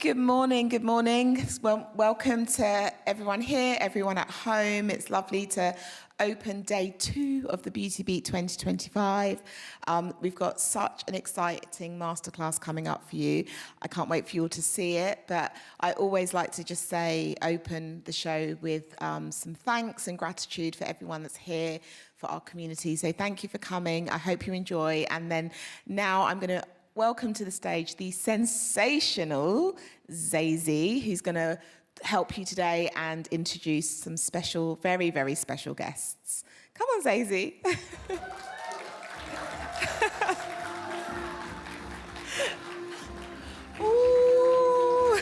Good morning, good morning. Well, welcome to everyone here, everyone at home. It's lovely to open day 2 of the Beauty Beat 2025. We've got such an exciting masterclass coming up for you. I can't wait for you all to see it, but I always like to just open the show with some thanks and gratitude for everyone that's here, for our community. So thank you for coming. I hope you enjoy. And then now I'm going to welcome to the stage the sensational Zazie, who's going to help you today and introduce some special, very, very special guests. Come on, Zazie. Ooh.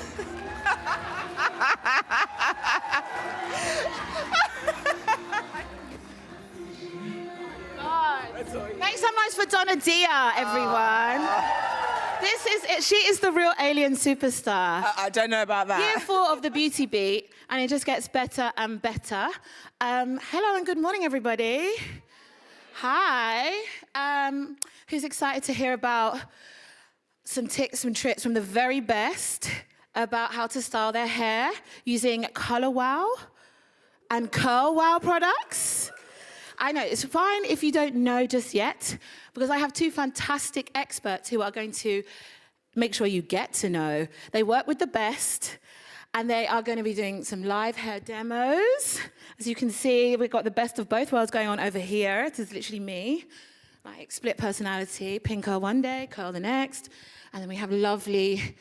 Make some noise for Donna Dia, everyone. This is it. She is the real alien superstar. I don't know about that. Year 4 of the Beauty Beat, and it just gets better and better. Hello and good morning, everybody. Hi. Who's excited to hear about some tips and tricks from the very best about how to style their hair using Color Wow and Curl Wow products? I know, it's fine if you don't know just yet, because I have 2 fantastic experts who are going to make sure you get to know. They work with the best, and they are going to be doing some live hair demos. As you can see, we've got the best of both worlds going on over here. This is literally me, like split personality, pin curl one day, curl the next, and then we have lovely,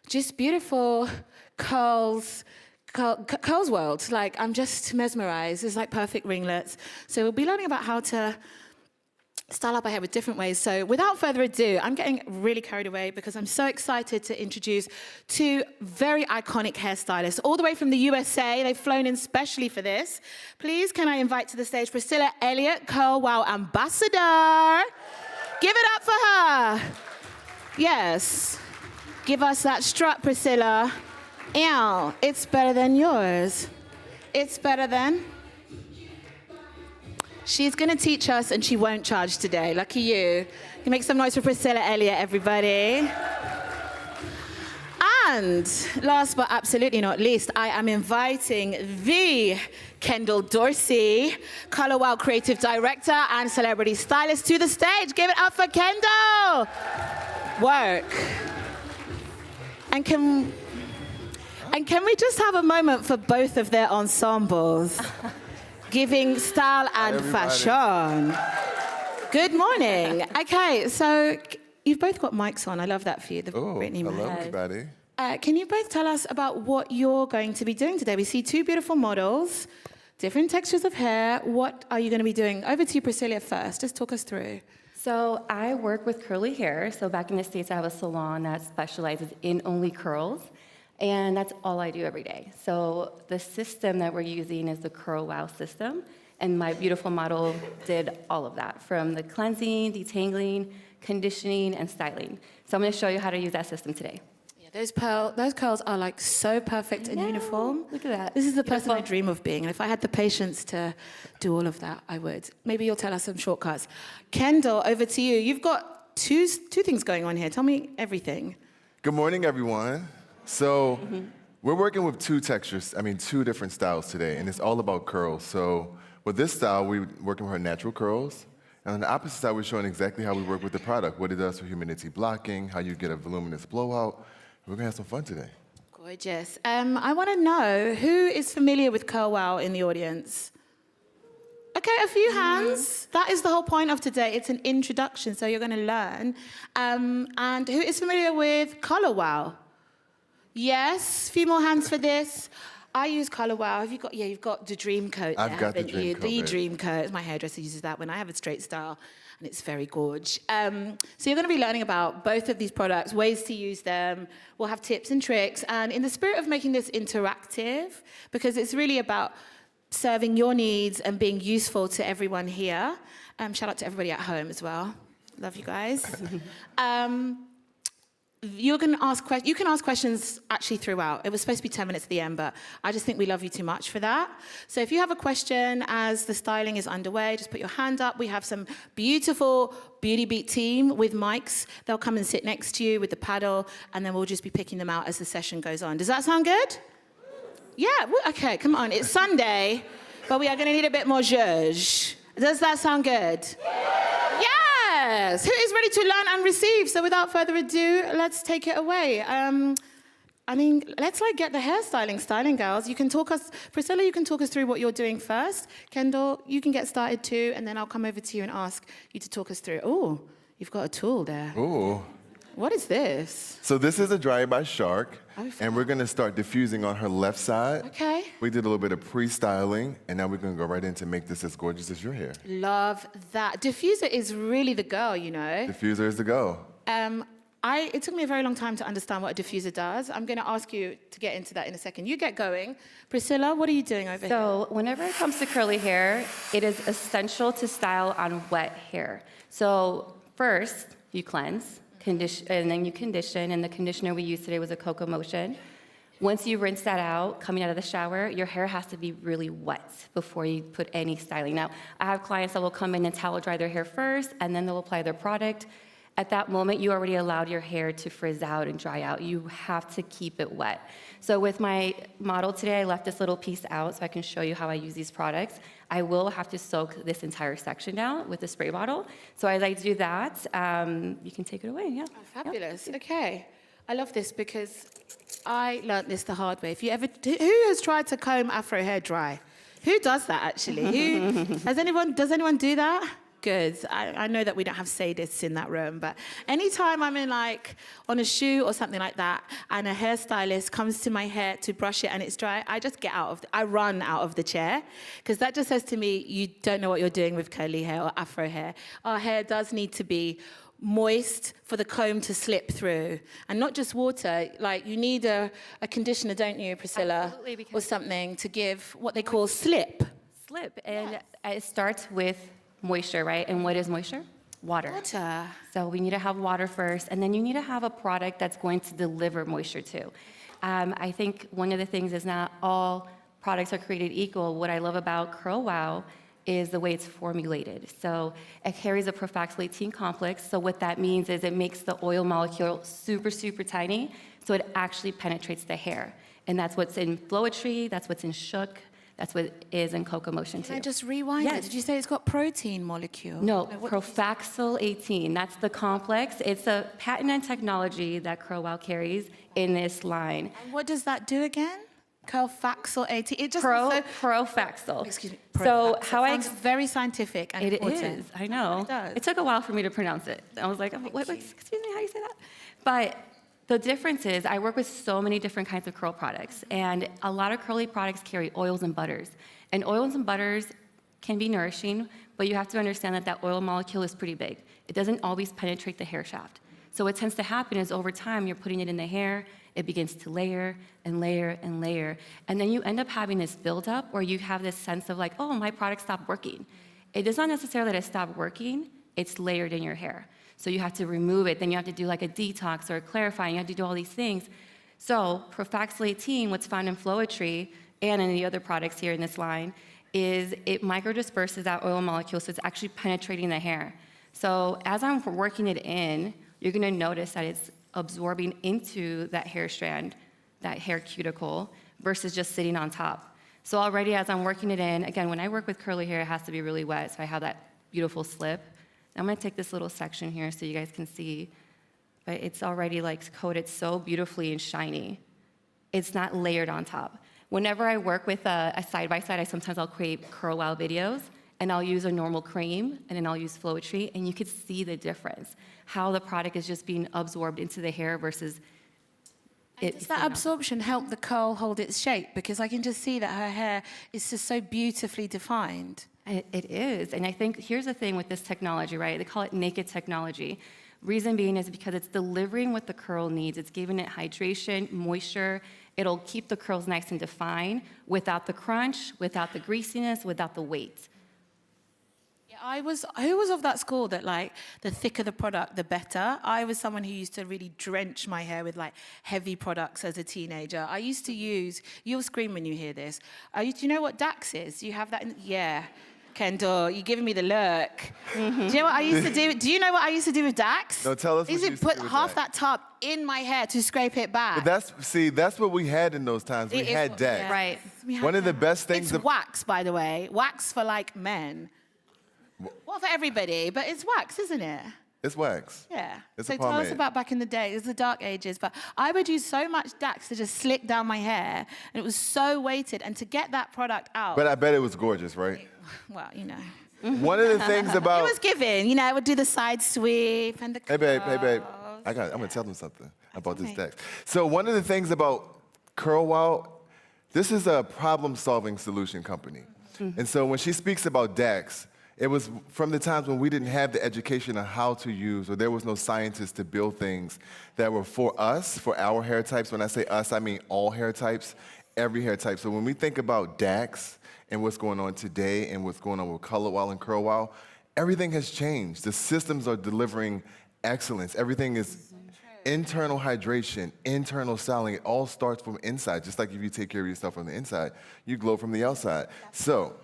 just beautiful curls world. Like, I'm just mesmerized. It's like perfect ringlets. So we'll be learning about how to style up our hair with different ways. So without further ado, I'm getting really carried away because I'm so excited to introduce 2 very iconic hairstylists all the way from the USA. They've flown in specially for this. Please, can I invite to the stage Priscilla Elliott, Curl Wow Ambassador. Give it up for her. Yes. Give us that strut, Priscilla. Ew, it's better than yours. It's better than. She's going to teach us, and she won't charge today. Lucky you. You make some noise for Priscilla Elliott, everybody. And last but absolutely not least, I am inviting the Kendall Dorsey, Color Wow Creative Director and Celebrity Stylist, to the stage. Give it up for Kendall. Work. And can we just have a moment for both of their ensembles? Giving style and fashion. Good morning. Okay, so you've both got mics on. I love that for you, the Brittany mic. Hello, everybody. Can you both tell us about what you're going to be doing today? We see 2 beautiful models, different textures of hair. What are you going to be doing? Over to you, Priscilla, first. Just talk us through. So I work with curly hair. So back in the States, I have a salon that specializes in only curls. And that's all I do every day. So the system that we're using is the Curl Wow system. And my beautiful model did all of that, from the cleansing, detangling, conditioning, and styling. So I'm going to show you how to use that system today. Yeah, those curls are like so perfect and uniform. Look at that. This is the person I dream of being. And if I had the patience to do all of that, I would. Maybe you'll tell us some shortcuts. Kendall, over to you. You've got two things going on here. Tell me everything. Good morning, everyone. So we're working with 2 different styles today, and it's all about curls. So with this style, we're working with our natural curls. And on the opposite side, we're showing exactly how we work with the product, what it does for humidity blocking, how you get a voluminous blowout. We're going to have some fun today. Gorgeous. I want to know, who is familiar with Curl Wow in the audience? Okay, a few hands. That is the whole point of today. It's an introduction, so you're going to learn. And who is familiar with Color Wow? Yes, a few more hands for this. I use Color Wow. Have you got? Yeah, you've got the Dream Coat. I've got the Dream Coat. The Dream Coat. My hairdresser uses that when I have a straight style, and it's very gorge. So you're going to be learning about both of these products, ways to use them. We'll have tips and tricks, and in the spirit of making this interactive, because it's really about serving your needs and being useful to everyone here. Shout out to everybody at home as well. Love you guys. you can ask questions actually throughout. It was supposed to be 10 minutes at the end, but I just think we love you too much for that. So if you have a question as the styling is underway, just put your hand up. We have some beautiful Beauty Beat team with mics. They'll come and sit next to you with the paddle, and then we'll just be picking them out as the session goes on. Does that sound good? Yeah, okay, come on. It's Sunday, but we are going to need a bit more zhuzh. Does that sound good? Yes! Who is ready to learn and receive? So without further ado, let's take it away. Let's get the hairstyling styling, girls. Priscilla, you can talk us through what you're doing first. Kendall, you can get started too, and then I'll come over to you and ask you to talk us through. Oh, you've got a tool there. Ooh. What is this? So this is a dry by Shark, Oh, and we're gonna start diffusing on her left side. Okay. We did a little bit of pre-styling, and now we're gonna go right in to make this as gorgeous as your hair. Love that. Diffuser is really the girl, you know. Diffuser is the go. It took me a very long time to understand what a diffuser does. I'm going to ask you to get into that in a second. You get going. Priscilla, what are you doing over here? So whenever it comes to curly hair, it is essential to style on wet hair. So first, you cleanse, and then you condition, and the conditioner we used today was a Cocoa Motion. Once you rinse that out, coming out of the shower, your hair has to be really wet before you put any styling. Now, I have clients that will come in and towel dry their hair first, and then they'll apply their product. At that moment, you already allowed your hair to frizz out and dry out. You have to keep it wet. So with my model today, I left this little piece out so I can show you how I use these products. I will have to soak this entire section down with a spray bottle. So as I do that, you can take it away, yeah. Oh, fabulous. Okay. I love this because I learned this the hard way. Who has tried to comb afro hair dry? Who does that, actually? Does anyone do that? Good. I know that we don't have sadists in that room, but anytime I'm on a shoot or something like that, and a hairstylist comes to my hair to brush it and it's dry, I run out of the chair, because that just says to me, you don't know what you're doing with curly hair or afro hair. Our hair does need to be moist for the comb to slip through, and not just water. You need a conditioner, don't you, Priscilla? Absolutely, or something to give what they call slip. And it starts with moisture, right? And what is moisture? Water. So we need to have water first, and then you need to have a product that's going to deliver moisture too. I think one of the things is not all products are created equal. What I love about Curl Wow is the way it's formulated. So it carries a Profaxyl 18 complex. So what that means is it makes the oil molecule super, super tiny, so it actually penetrates the hair. And that's what's in Floetry, that's what's in Shook, that's what it is in Cocoa Motion too. Can I just rewind it? Did you say it's got protein molecule? No, Profaxyl 18. That's the complex. It's a patented technology that Curl Wow carries in this line. And what does that do again? Profaxyl 18. It just Profaxyl. Excuse me. So how sounds very scientific and important. It is. I know. It does. It took a while for me to pronounce it. I was like, excuse me, how do you say that? But the difference is I work with so many different kinds of curl products, and a lot of curly products carry oils and butters. And oils and butters can be nourishing, but you have to understand that that oil molecule is pretty big. It doesn't always penetrate the hair shaft. So what tends to happen is over time, you're putting it in the hair, it begins to layer and layer and layer. And then you end up having this buildup where you have this sense of oh, my product stopped working. It is not necessarily that it stopped working, it's layered in your hair. So you have to remove it, then you have to do a detox or a clarifying, you have to do all these things. So Profaxyl 18, what's found in Floetry and in the other products here in this line, is it microdisperses that oil molecule, so it's actually penetrating the hair. So as I'm working it in, you're gonna notice that it's absorbing into that hair strand, that hair cuticle, versus just sitting on top. So already as I'm working it in, again, when I work with curly hair, it has to be really wet, so I have that beautiful slip. I'm gonna take this little section here so you guys can see, but it's already coated so beautifully and shiny. It's not layered on top. Whenever I work with a side-by-side, I'll create Curl Wow videos, and I'll use a normal cream, and then I'll use Floetry, and you could see the difference, how the product is just being absorbed into the hair versus Does that absorption help the curl hold its shape? Because I can just see that her hair is just so beautifully defined. It is, and I think here's the thing with this technology, right? They call it naked technology. Reason being is because it's delivering what the curl needs. It's giving it hydration, moisture. It'll keep the curls nice and defined without the crunch, without the greasiness, without the weight. Yeah, Who was of that school that like the thicker the product, the better? I was someone who used to really drench my hair with like heavy products as a teenager. I used to use, you'll scream when you hear this. Do you know what Dax is? Do you have that in, yeah. Kendall, you're giving me the look. Mm-hmm. Do you know what I used to do? Do you know what I used to do with Dax? No, tell us I what you used to put do with half Dax. that tub in my hair to scrape it back. But that's what we had in those times. We had Dax. Yeah. Right. One of the best things. It's wax, by the way. Wax for like men. Well, for everybody, but it's wax, isn't it? It's wax. Yeah. It's so a tell us pomade. about back in the day. It was the dark ages, but I would use so much Dax to just slick down my hair, and it was so weighted. And to get that product out. But I bet it was gorgeous, right? Well, you know. One of the things about. It was giving. You know, I would do the side sweep and the. Hey babe. I'm gonna tell them something about this Dax. So one of the things about Curl Wow, this is a problem-solving solution company, and so when she speaks about Dax, it was from the times when we didn't have the education on how to use, or there was no scientists to build things that were for us, for our hair types. When I say us, I mean all hair types, every hair type. So when we think about Dax and what's going on today and what's going on with Color Wow and Curl Wow, everything has changed. The systems are delivering excellence. Everything is internal hydration, internal styling. It all starts from inside. Just like if you take care of yourself from the inside, you glow from the outside. So,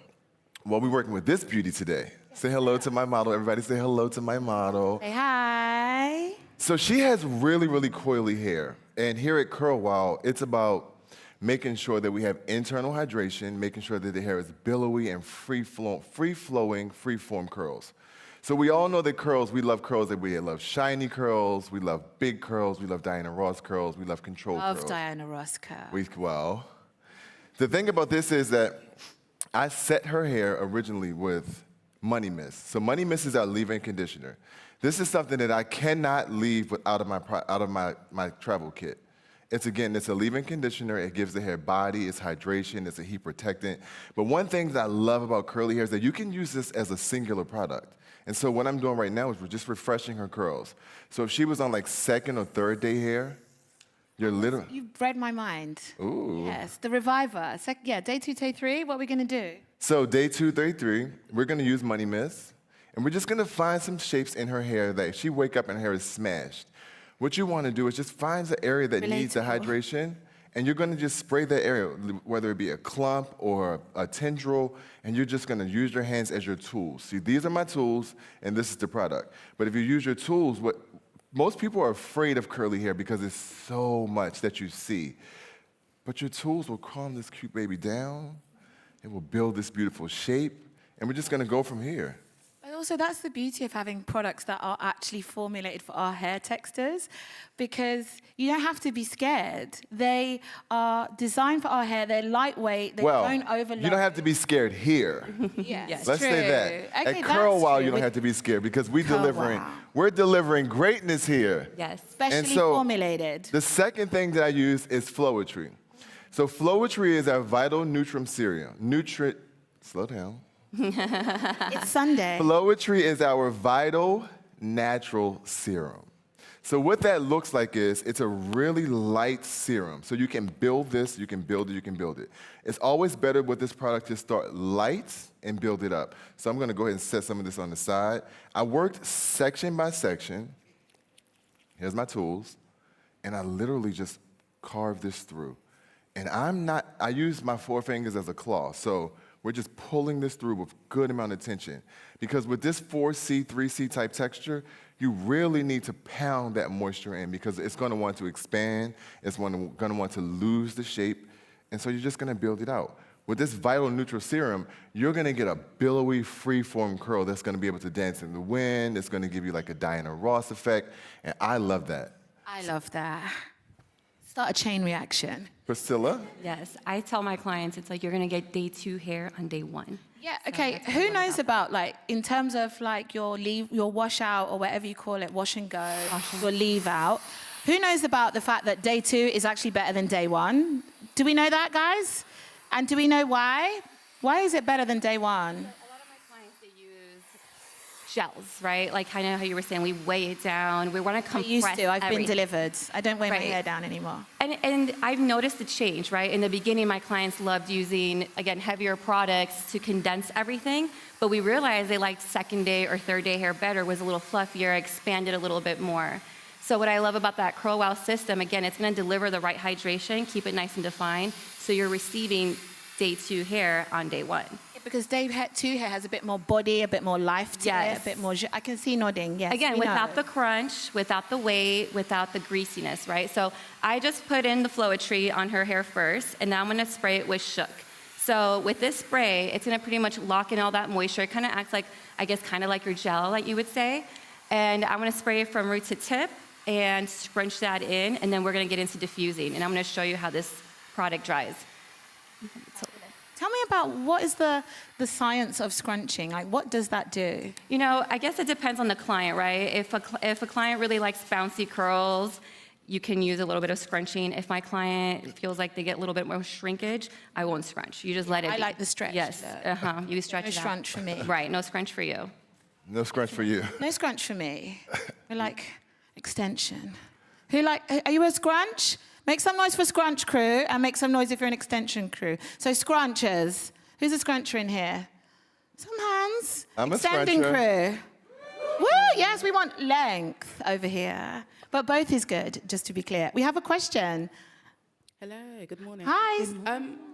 well, we're working with this beauty today. Say hello to my model. Everybody say hello to my model. Say hi. So she has really, really coily hair. And here at Curl Wow, it's about making sure that we have internal hydration, making sure that the hair is billowy and free-flowing, free-form curls. So we all know that curls, we love curls, that we love shiny curls, we love big curls, we love Diana Ross curls, we love controlled curls. Love Diana Ross curl. Well, the thing about this is that I set her hair originally with Money Mist. So Money Mist is our leave-in conditioner. This is something that I cannot leave out of my travel kit. It's a leave-in conditioner. It gives the hair body, it's hydration, it's a heat protectant. But one thing that I love about curly hair is that you can use this as a singular product. And so what I'm doing right now is we're just refreshing her curls. So if she was on like second or third day hair, you're literally... You've read my mind. Ooh. Yes, the reviver. Day 2, day 3, what are we going to do? So day 2, day 3, we're going to use Money Mist. And we're just going to find some shapes in her hair that if she wake up and her hair is smashed. What you want to do is just find the area that needs the hydration, and you're going to just spray that area, whether it be a clump or a tendril, and you're just going to use your hands as your tools. See, these are my tools, and this is the product. But if you use your tools, most people are afraid of curly hair because it's so much that you see. But your tools will calm this cute baby down. It will build this beautiful shape, and we're just going to go from here. Also, that's the beauty of having products that are actually formulated for our hair textures, because you don't have to be scared. They are designed for our hair. They're lightweight. They don't overload. You don't have to be scared here. Yes, Let's say that. Okay, At Curl Wow, you don't With have to be scared because we're Wow. delivering greatness here. Yes. Specially formulated. The second thing that I use is Flowetry. So Flowetry is our Vital Nutrum Serum. Slow down. It's Sunday. Flowetry is our vital natural serum. So what that looks like is it's a really light serum. So you can build this, you can build it, you can build it. It's always better with this product to start light and build it up. So I'm going to go ahead and set some of this on the side. I worked section by section. Here's my tools. And I literally just carved this through. And I use my forefingers as a claw. So we're just pulling this through with good amount of tension. Because with this 4C, 3C type texture, you really need to pound that moisture in because it's going to want to expand. It's going to want to lose the shape. And so you're just going to build it out. With this Vital Neutral Serum, you're going to get a billowy, free-form curl that's going to be able to dance in the wind. It's going to give you like a Diana Ross effect. And I love that. I love that. Start a chain reaction. Priscilla? Yes, I tell my clients it's like you're gonna get day 2 hair on day 1. Yeah, okay. Who knows about like in terms of like your wash out or whatever you call it, wash and go, your leave out. Who knows about the fact that day 2 is actually better than day 1? Do we know that, guys? And do we know why? Why is it better than day 1? A lot of my clients, they use gels, right? Like kind of how you were saying, we weigh it down. We want to I compress used to. I've been everything. delivered. I don't weigh my Right. hair down anymore. And I've noticed the change, right? In the beginning, my clients loved using, again, heavier products to condense everything, but we realized they liked second day or third day hair better, was a little fluffier, expanded a little bit more. So what I love about that Curl Wow system, again, it's gonna deliver the right hydration, keep it nice and defined, so you're receiving day 2 hair on day 1. Because day 2 hair has a bit more body, a bit more life to it, a bit more. I can see nodding. Yes. Again, we without know. the crunch, without the weight, without the greasiness, right? So I just put in the Floetry on her hair first, and now I'm gonna spray it with Shook. So with this spray, it's gonna pretty much lock in all that moisture. It kind of acts like, I guess, kind of like your gel, like you would say. And I'm gonna spray it from root to tip and scrunch that in, and then we're gonna get into diffusing. And I'm gonna show you how this product dries. Tell me about what is the science of scrunching? Like, what does that do? You know, I guess it depends on the client, right? If a client really likes bouncy curls, you can use a little bit of scrunching. If my client feels like they get a little bit more shrinkage, I won't scrunch. You just let it I be. like the stretch. Yes, you stretch No it out. scrunch for me. Right, no scrunch for you. No scrunch for you. No scrunch for me. I like extension. Are you a scrunch? Make some noise for scrunch crew and make some noise if you're an extension crew. So scrunchers. Who's a scruncher in here? Some hands. I'm a Extending scruncher. crew. Woo, yes, we want length over here. But both is good, just to be clear. We have a question. Hello, good morning. Hi.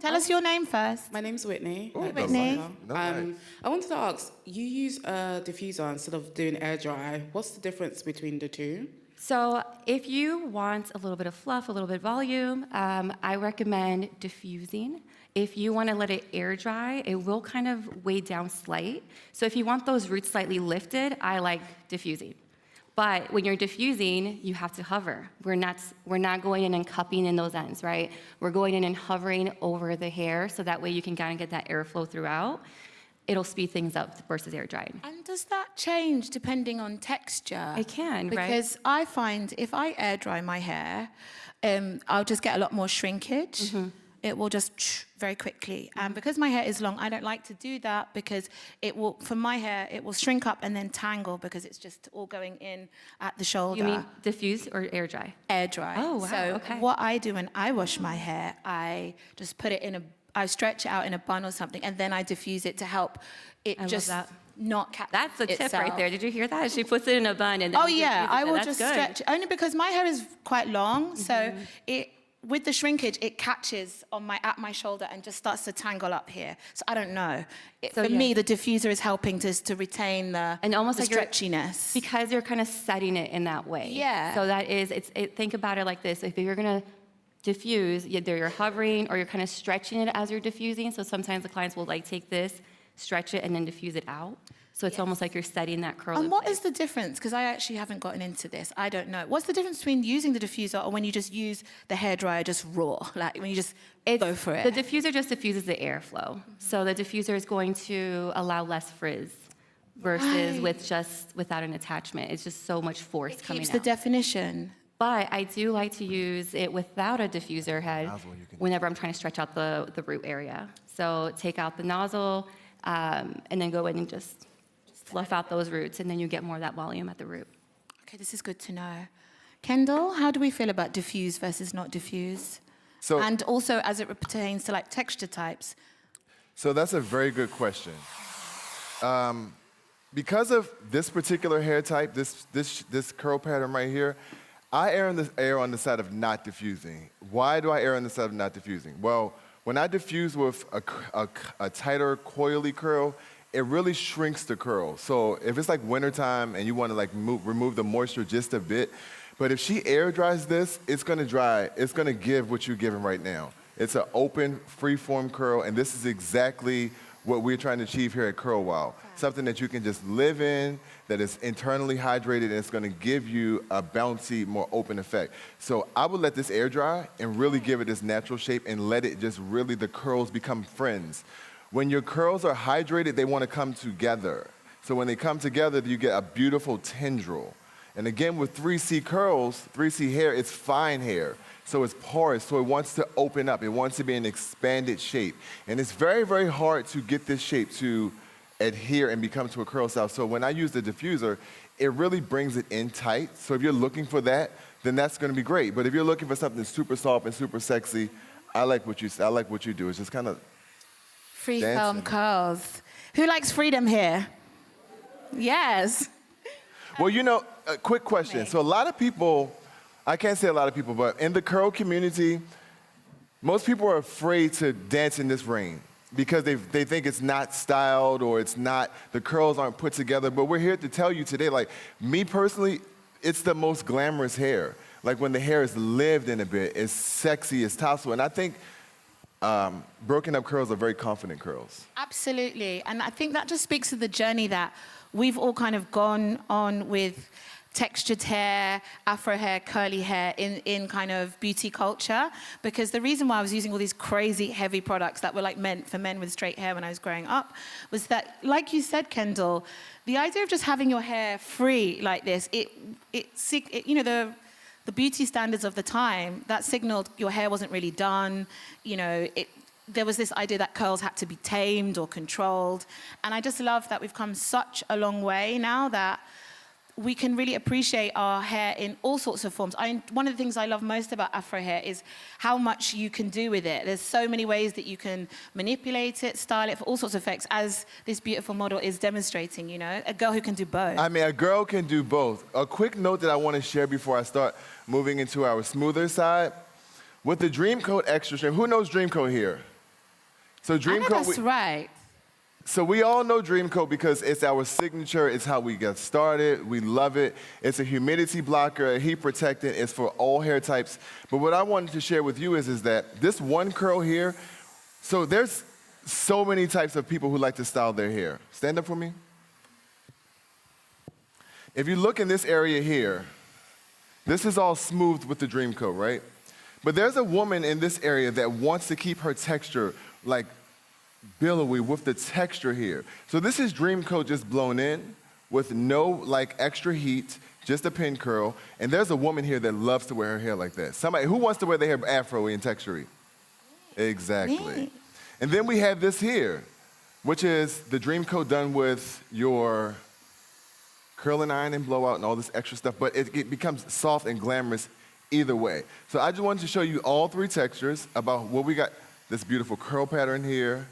Tell us I- your name first. My name's Whitney. Whitney. No, nice. I wanted to ask, you use a diffuser instead of doing air dry. What's the difference between the two? So if you want a little bit of fluff, a little bit of volume, I recommend diffusing. If you want to let it air dry, it will kind of weigh down slight. So if you want those roots slightly lifted, I like diffusing. But when you're diffusing, you have to hover. We're not going in and cupping in those ends, right? We're going in and hovering over the hair, so that way you can kind of get that airflow throughout. It'll speed things up versus air drying. And does that change depending on texture? It can, right? Because I find if I air dry my hair, I'll just get a lot more shrinkage. It will just very quickly. And because my hair is long, I don't like to do that because for my hair, it will shrink up and then tangle because it's just all going in at the shoulder. You mean diffuse or air dry? Air dry. Oh, wow, So okay. what I do when I wash my hair, I just put it I stretch it out in a bun or something, and then I diffuse it to help it I love just that. not catch That's the tip right itself. there. Did you hear that? She puts it in a bun and then Oh yeah, I will That's just good. stretch only because my hair is quite long, so with the shrinkage it catches at my shoulder and just starts to tangle up here. So I don't know. So, For yeah. me, the diffuser is helping to retain the And almost the like you're- stretchiness. Because you're kind of setting it in that way. Yeah. So that is, think about it like this. If you're gonna diffuse, either you're hovering or you're kind of stretching it as you're diffusing. So sometimes the clients will like take this, stretch it, and then diffuse it out. So it's almost like you're setting that curl. And in what place. is the difference? Because I actually haven't gotten into this. I don't know. What's the difference between using the diffuser or when you just use the hairdryer just raw? Like when you just go for it? The diffuser just diffuses the airflow. So the diffuser is going to allow less frizz versus without an attachment. It's just so much force It coming keeps out. the definition. But I do like to use it without a diffuser head Nozzle, you can- whenever I'm trying to stretch out the root area. So take out the nozzle and then go in and just fluff out those roots, and then you get more of that volume at the root. Okay, this is good to know. Kendall, how do we feel about diffuse versus not diffuse? So- and also as it pertains to like texture types. So that's a very good question. Because of this particular hair type, this curl pattern right here, I err on the side of not diffusing. Why do I err on the side of not diffusing? Well, when I diffuse with a tighter, coily curl, it really shrinks the curl. So if it's like wintertime and you want to like remove the moisture just a bit, but if she air dries this, it's gonna dry. It's gonna give what you're giving right now. It's an open, free-form curl, and this is exactly what we're trying to achieve here at Curl Wow. Something that you can just live in, that is internally hydrated, and it's gonna give you a bouncy, more open effect. So I would let this air dry and really give it this natural shape and let it just really, the curls become friends. When your curls are hydrated, they wanna come together. So when they come together, you get a beautiful tendril. And again, with 3C curls, 3C hair, it's fine hair. So it's porous, so it wants to open up. It wants to be an expanded shape. And it's very, very hard to get this shape to adhere and become to a curl style. So when I use the diffuser, it really brings it in tight. So if you're looking for that, then that's gonna be great. But if you're looking for something super soft and super sexy, I like what you do. It's just kind of Freeform curls. Who likes freedom here? Yes. Well, you know, a quick question. So a lot of people, I can't say a lot of people, but in the curl community, most people are afraid to dance in this rain because they think it's not styled or it's not, the curls aren't put together. But we're here to tell you today, like me personally, it's the most glamorous hair. Like when the hair is lived in a bit, it's sexy, it's tousled. And I think broken up curls are very confident curls. Absolutely. And I think that just speaks to the journey that we've all kind of gone on with textured hair, afro hair, curly hair in kind of beauty culture. Because the reason why I was using all these crazy heavy products that were like meant for men with straight hair when I was growing up was that, like you said, Kendall, the idea of just having your hair free like this, it you know, the beauty standards of the time, that signaled your hair wasn't really done, you know, there was this idea that curls had to be tamed or controlled. And I just love that we've come such a long way now that we can really appreciate our hair in all sorts of forms. One of the things I love most about Afro hair is how much you can do with it. There's so many ways that you can manipulate it, style it for all sorts of effects, as this beautiful model is demonstrating, you know, a girl who can do both. I mean, a girl can do both. A quick note that I want to share before I start moving into our smoother side. With the Dream Coat Extra Strength, who knows Dream Coat here? So Dream Coat, that's right. So we all know Dream Coat because it's our signature. It's how we get started. We love it. It's a humidity blocker, a heat protectant. It's for all hair types. But what I wanted to share with you is that this one curl here, so there's so many types of people who like to style their hair. Stand up for me. If you look in this area here, this is all smoothed with the Dream Coat, right? But there's a woman in this area that wants to keep her texture like billowy with the texture here. So this is Dream Coat just blown in with no like extra heat, just a pin curl. And there's a woman here that loves to wear her hair like that. Somebody who wants to wear their hair afro-y and texture-y? Exactly. Me. And then we have this here, which is the Dream Coat done with your curl and iron and blowout and all this extra stuff, but it becomes soft and glamorous either way. So I just wanted to show you all three textures about what we got. This beautiful curl pattern here.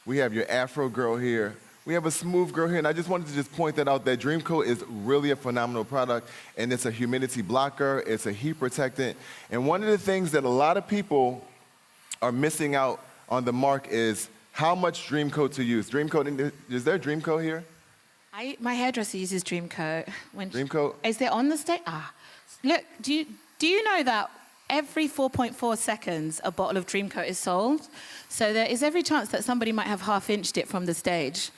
We have your afro girl here. We have a smooth girl here, and I just wanted to just point that out that Dream Coat is really a phenomenal product, and it's a humidity blocker, it's a heat protectant, and one of the things that a lot of people are missing out on the mark is how much Dream Coat to use. Dream Coat, is there Dream Coat here? My hairdresser uses Dream Coat. Dream Coat? Is there on the stage? Look, do you know that every 4.4 seconds, a bottle of Dream Coat is sold? So there is every chance that somebody might have half-inched it from the stage.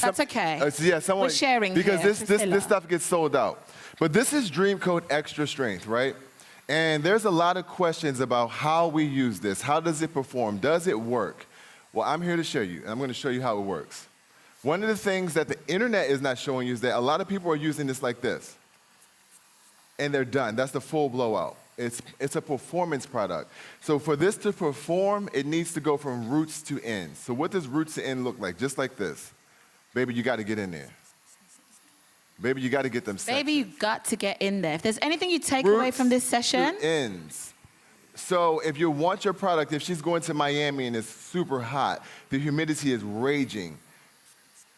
That's okay. Yeah, someone, we're sharing because here, this stuff gets sold out. But this is Dream Coat Extra Strength, right? And there's a lot of questions about how we use this. How does it perform? Does it work? Well, I'm here to show you, and I'm going to show you how it works. One of the things that the internet is not showing you is that a lot of people are using this like this, and they're done. That's the full blowout. It's a performance product. So for this to perform, it needs to go from roots to ends. So what does roots to end look like? Just like this. Baby, you got to get in there. Baby, you got to get them sections. Baby, you got to get in there. If there's anything you take away from this session. To ends. So if you want your product, if she's going to Miami and it's super hot, the humidity is raging,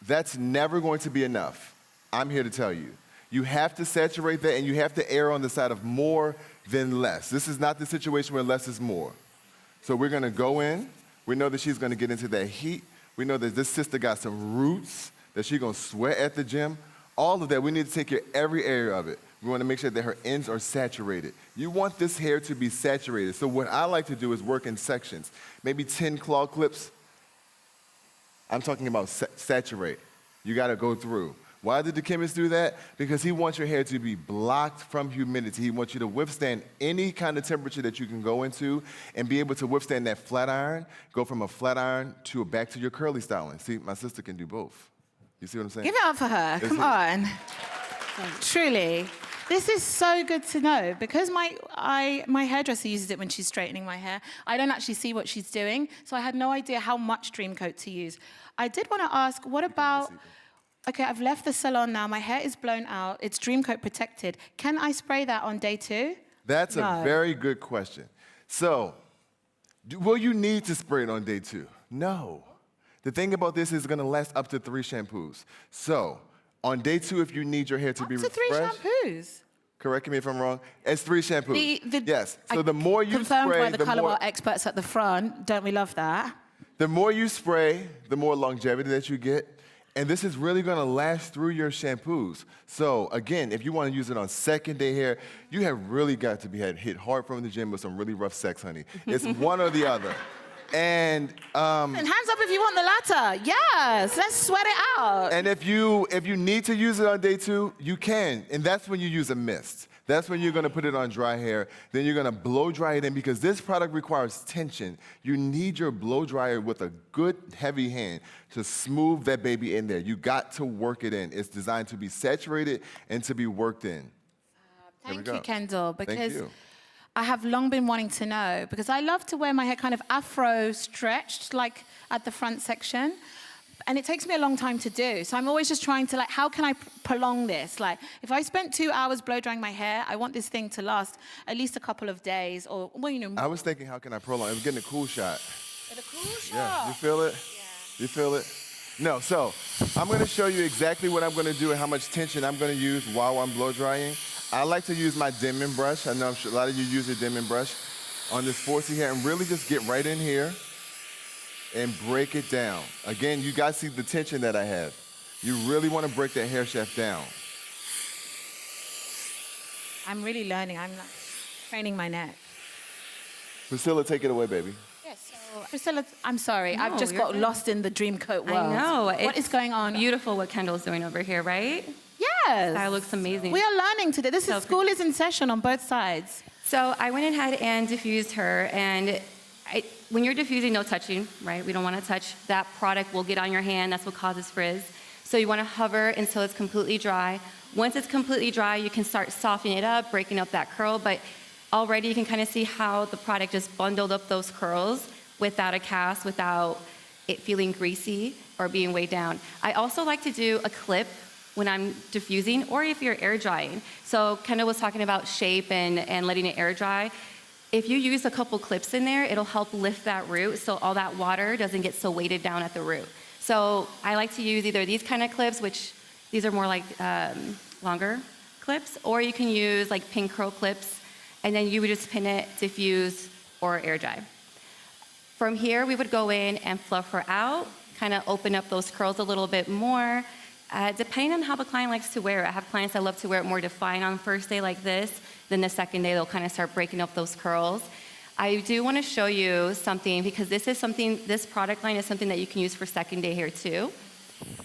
that's never going to be enough. I'm here to tell you. You have to saturate that, and you have to err on the side of more than less. This is not the situation where less is more. So we're going to go in. We know that she's going to get into that heat. We know that this sister got some roots, that she's going to sweat at the gym. All of that, we need to take care of every area of it. We want to make sure that her ends are saturated. You want this hair to be saturated. So what I like to do is work in sections, maybe 10 claw clips. I'm talking about saturate. You got to go through. Why did the chemist do that? Because he wants your hair to be blocked from humidity. He wants you to withstand any kind of temperature that you can go into and be able to withstand that flat iron, go from a flat iron to back to your curly styling. See, my sister can do both. You see what I'm saying? Give it up for her. Come on. Truly. This is so good to know because my hairdresser uses it when she's straightening my hair. I don't actually see what she's doing, so I had no idea how much Dream Coat to use. I did want to ask, what about... Okay, I've left the salon now. My hair is blown out. It's Dream Coat protected. Can I spray that on day 2? That's a very good question. So, will you need to spray it on day 2? No. The thing about this is it's going to last up to 3 shampoos. So, on day 2, if you need your hair to be refreshed... Up to 3 shampoos? Correct me if I'm wrong. It's 3 shampoos. Yes. So the more you confirmed spray, by the color wall experts at the front. Don't we love that? The more you spray, the more longevity that you get. And this is really going to last through your shampoos. So again, if you want to use it on second day hair, you have really got to be hit hard from the gym with some really rough sex, honey. It's one or the other. And hands up if you want the latter. Yes, let's sweat it out. And if you need to use it on day 2, you can. And that's when you use a mist. That's when you're going to put it on dry hair. Then you're going to blow dry it in because this product requires tension. You need your blow dryer with a good heavy hand to smooth that baby in there. You got to work it in. It's designed to be saturated and to be worked in. Thank you, Kendall, because Thank you. I have long been wanting to know, because I love to wear my hair kind of afro stretched, like at the front section. And it takes me a long time to do. So I'm always just trying to, like, how can I prolong this? Like, if I spent 2 hours blow drying my hair, I want this thing to last at least a couple of days or, well, you know. I was thinking, how can I prolong? I'm getting a cool shot. Get a cool shot? Yeah, you feel it? Yeah. You feel it? No, so I'm going to show you exactly what I'm going to do and how much tension I'm going to use while I'm blow drying. I like to use my dimming brush. I know a lot of you use a dimming brush on this 4C hair and really just get right in here and break it down. Again, you guys see the tension that I have. You really want to break that hair shaft down. I'm really learning. I'm like training my neck. Priscilla, take it away, baby. Yes. So, Priscilla, I'm sorry. No, I've just you're got good. lost in the Dream Coat world. I know. What is going on? Beautiful what Kendall's doing over here, right? Yes. That looks amazing. We are learning today. This is school is in session on both sides. So I went ahead and diffused her, and when you're diffusing, no touching, right? We don't want to touch. That product will get on your hand. That's what causes frizz. So you want to hover until it's completely dry. Once it's completely dry, you can start softening it up, breaking up that curl. But already you can kind of see how the product just bundled up those curls without a cast, without it feeling greasy or being weighed down. I also like to do a clip when I'm diffusing, or if you're air drying. So Kendall was talking about shape and letting it air dry. If you use a couple clips in there, it'll help lift that root so all that water doesn't get so weighted down at the root. So I like to use either these kind of clips, which these are more like longer clips, or you can use like pin curl clips, and then you would just pin it, diffuse, or air dry. From here, we would go in and fluff her out, kind of open up those curls a little bit more, depending on how the client likes to wear it. I have clients that love to wear it more defined on first day like this. Then the second day, they'll kind of start breaking up those curls. I do want to show you something because this product line is something that you can use for second day hair too.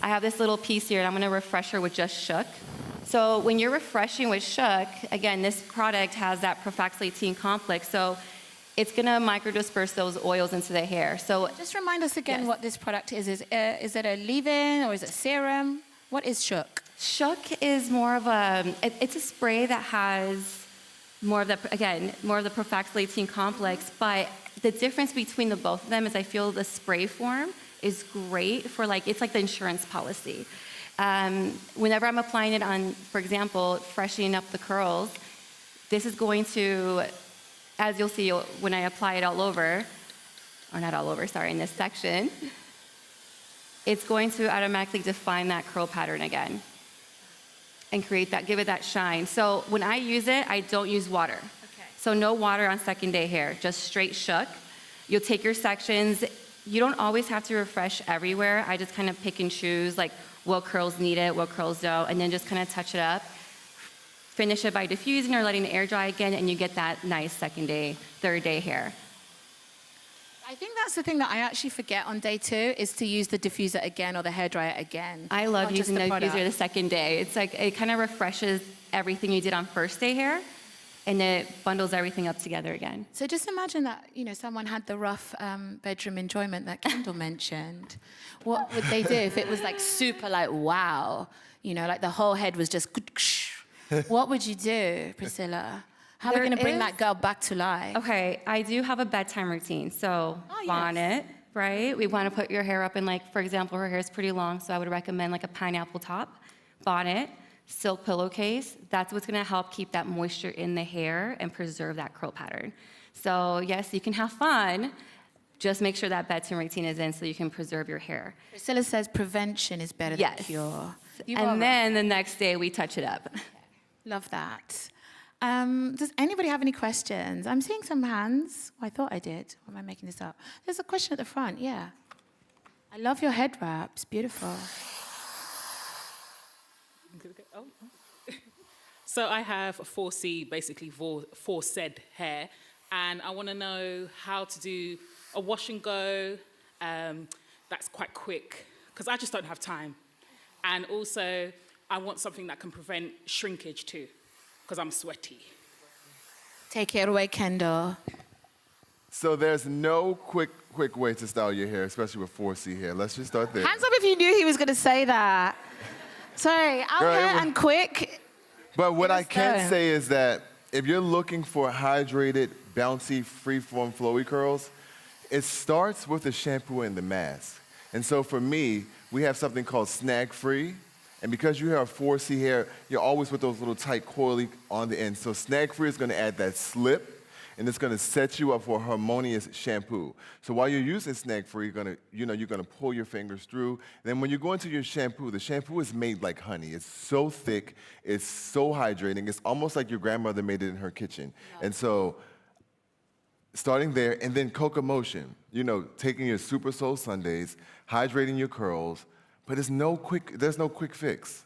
I have this little piece here, and I'm going to refresh her with just Shook. So when you're refreshing with Shook, again, this product has that profaxylate complex, so it's going to microdisperse those oils into the hair. So just remind us again what this product is. Is it a leave-in or is it serum? What is Shook? Shook is more of it's a spray that has more of the profaxylate complex, but the difference between the both of them is I feel the spray form is great for it's like the insurance policy. Whenever I'm applying it on, for example, freshening up the curls, this is going to, as you'll see when I apply it all over, or not all over, sorry, in this section, it's going to automatically define that curl pattern again and give it that shine. So when I use it, I don't use water. Okay. So no water on second day hair, just straight Shook. You'll take your sections. You don't always have to refresh everywhere. I just kind of pick and choose what curls need it, what curls don't, and then just kind of touch it up. Finish it by diffusing or letting it air dry again, and you get that nice second day, third day hair. I think that's the thing that I actually forget on day 2 is to use the diffuser again or the hairdryer again. I love using the diffuser the second day. It's it kind of refreshes everything you did on first day hair, and it bundles everything up together again. So just imagine that, someone had the rough bedroom enjoyment that Kendall mentioned. What would they do if it was super wow? The whole head was just What would you do, Priscilla? How are we There going to bring is- that girl back to life? Okay, I do have a bedtime routine. So yes. bonnet, right? We want to put your hair up in, like, for example, her hair is pretty long, so I would recommend like a pineapple top, bonnet, silk pillowcase. That's what's going to help keep that moisture in the hair and preserve that curl pattern. So yes, you can have fun. Just make sure that bedtime routine is in so you can preserve your hair. Priscilla says prevention is better than Yes. cure. You are And right. then the next day we touch it up. Love that. Does anybody have any questions? I'm seeing some hands. Oh, I thought I did. Or am I making this up? There's a question at the front. Yeah. I love your head wraps. Beautiful. Oh. So I have a 4C, basically four said hair, and I want to know how to do a wash and go that's quite quick, because I just don't have time. And also, I want something that can prevent shrinkage too, because I'm sweaty. Take it away, Kendall. So there's no quick way to style your hair, especially with 4C hair. Let's just start there. Hands up if you knew he was going to say that. Sorry, out Girl, here it was- and quick. But what I Yes, can sir. say is that if you're looking for hydrated, bouncy, free-form, flowy curls, it starts with the shampoo and the mask. And so for me, we have something called Snag Free. And because you have 4C hair, you're always with those little tight coily on the end. So Snag Free is going to add that slip, and it's going to set you up for a harmonious shampoo. So while you're using Snag Free, you're going to pull your fingers through. Then when you go into your shampoo, the shampoo is made like honey. It's so thick, it's so hydrating. It's almost like your grandmother made it in her kitchen. And so starting there, and then Coca Motion, taking your Super Soul Sundays, hydrating your curls, but there's no quick fix.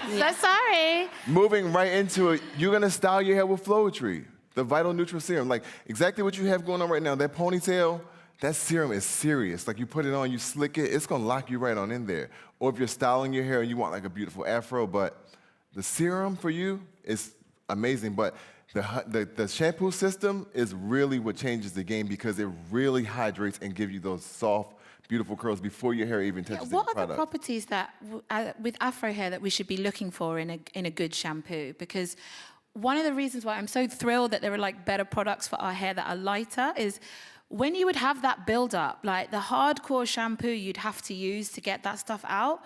So sorry. Moving right into it, you're gonna style your hair with Flowetry, the Vital Neutral Serum. Like exactly what you have going on right now, that ponytail, that serum is serious. Like you put it on, you slick it, it's gonna lock you right on in there. Or if you're styling your hair and you want like a beautiful afro, but the serum for you is amazing. But the shampoo system is really what changes the game because it really hydrates and gives you those soft, beautiful curls before your hair even touches the What are product. the properties that, with afro hair, that we should be looking for in a good shampoo? Because one of the reasons why I'm so thrilled that there are like better products for our hair that are lighter is when you would have that build-up, like the hardcore shampoo you'd have to use to get that stuff out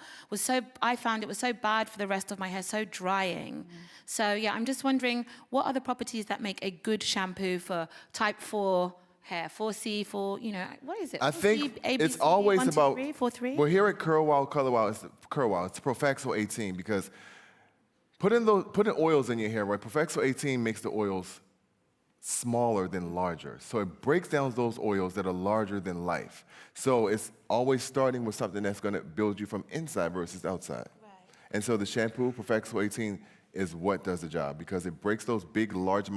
I found it was so bad for the rest of my hair, so drying. So yeah, I'm just wondering, what are the properties that make a good shampoo for type 4 hair, 4C, what is it? I 4C, think A, B, it's C, always 1, 2, about 3, 4, 3? Well, here at Curl Wow, Color Wow, it's Curl Wow. It's Profexo 18 because putting oils in your hair, right? Profexo 18 makes the oils smaller than larger, so it breaks down those oils that are larger than life. So it's always starting with something that's going to build you from inside versus outside. Right. And so the shampoo Profexo 18 is what does the job because it breaks those big, large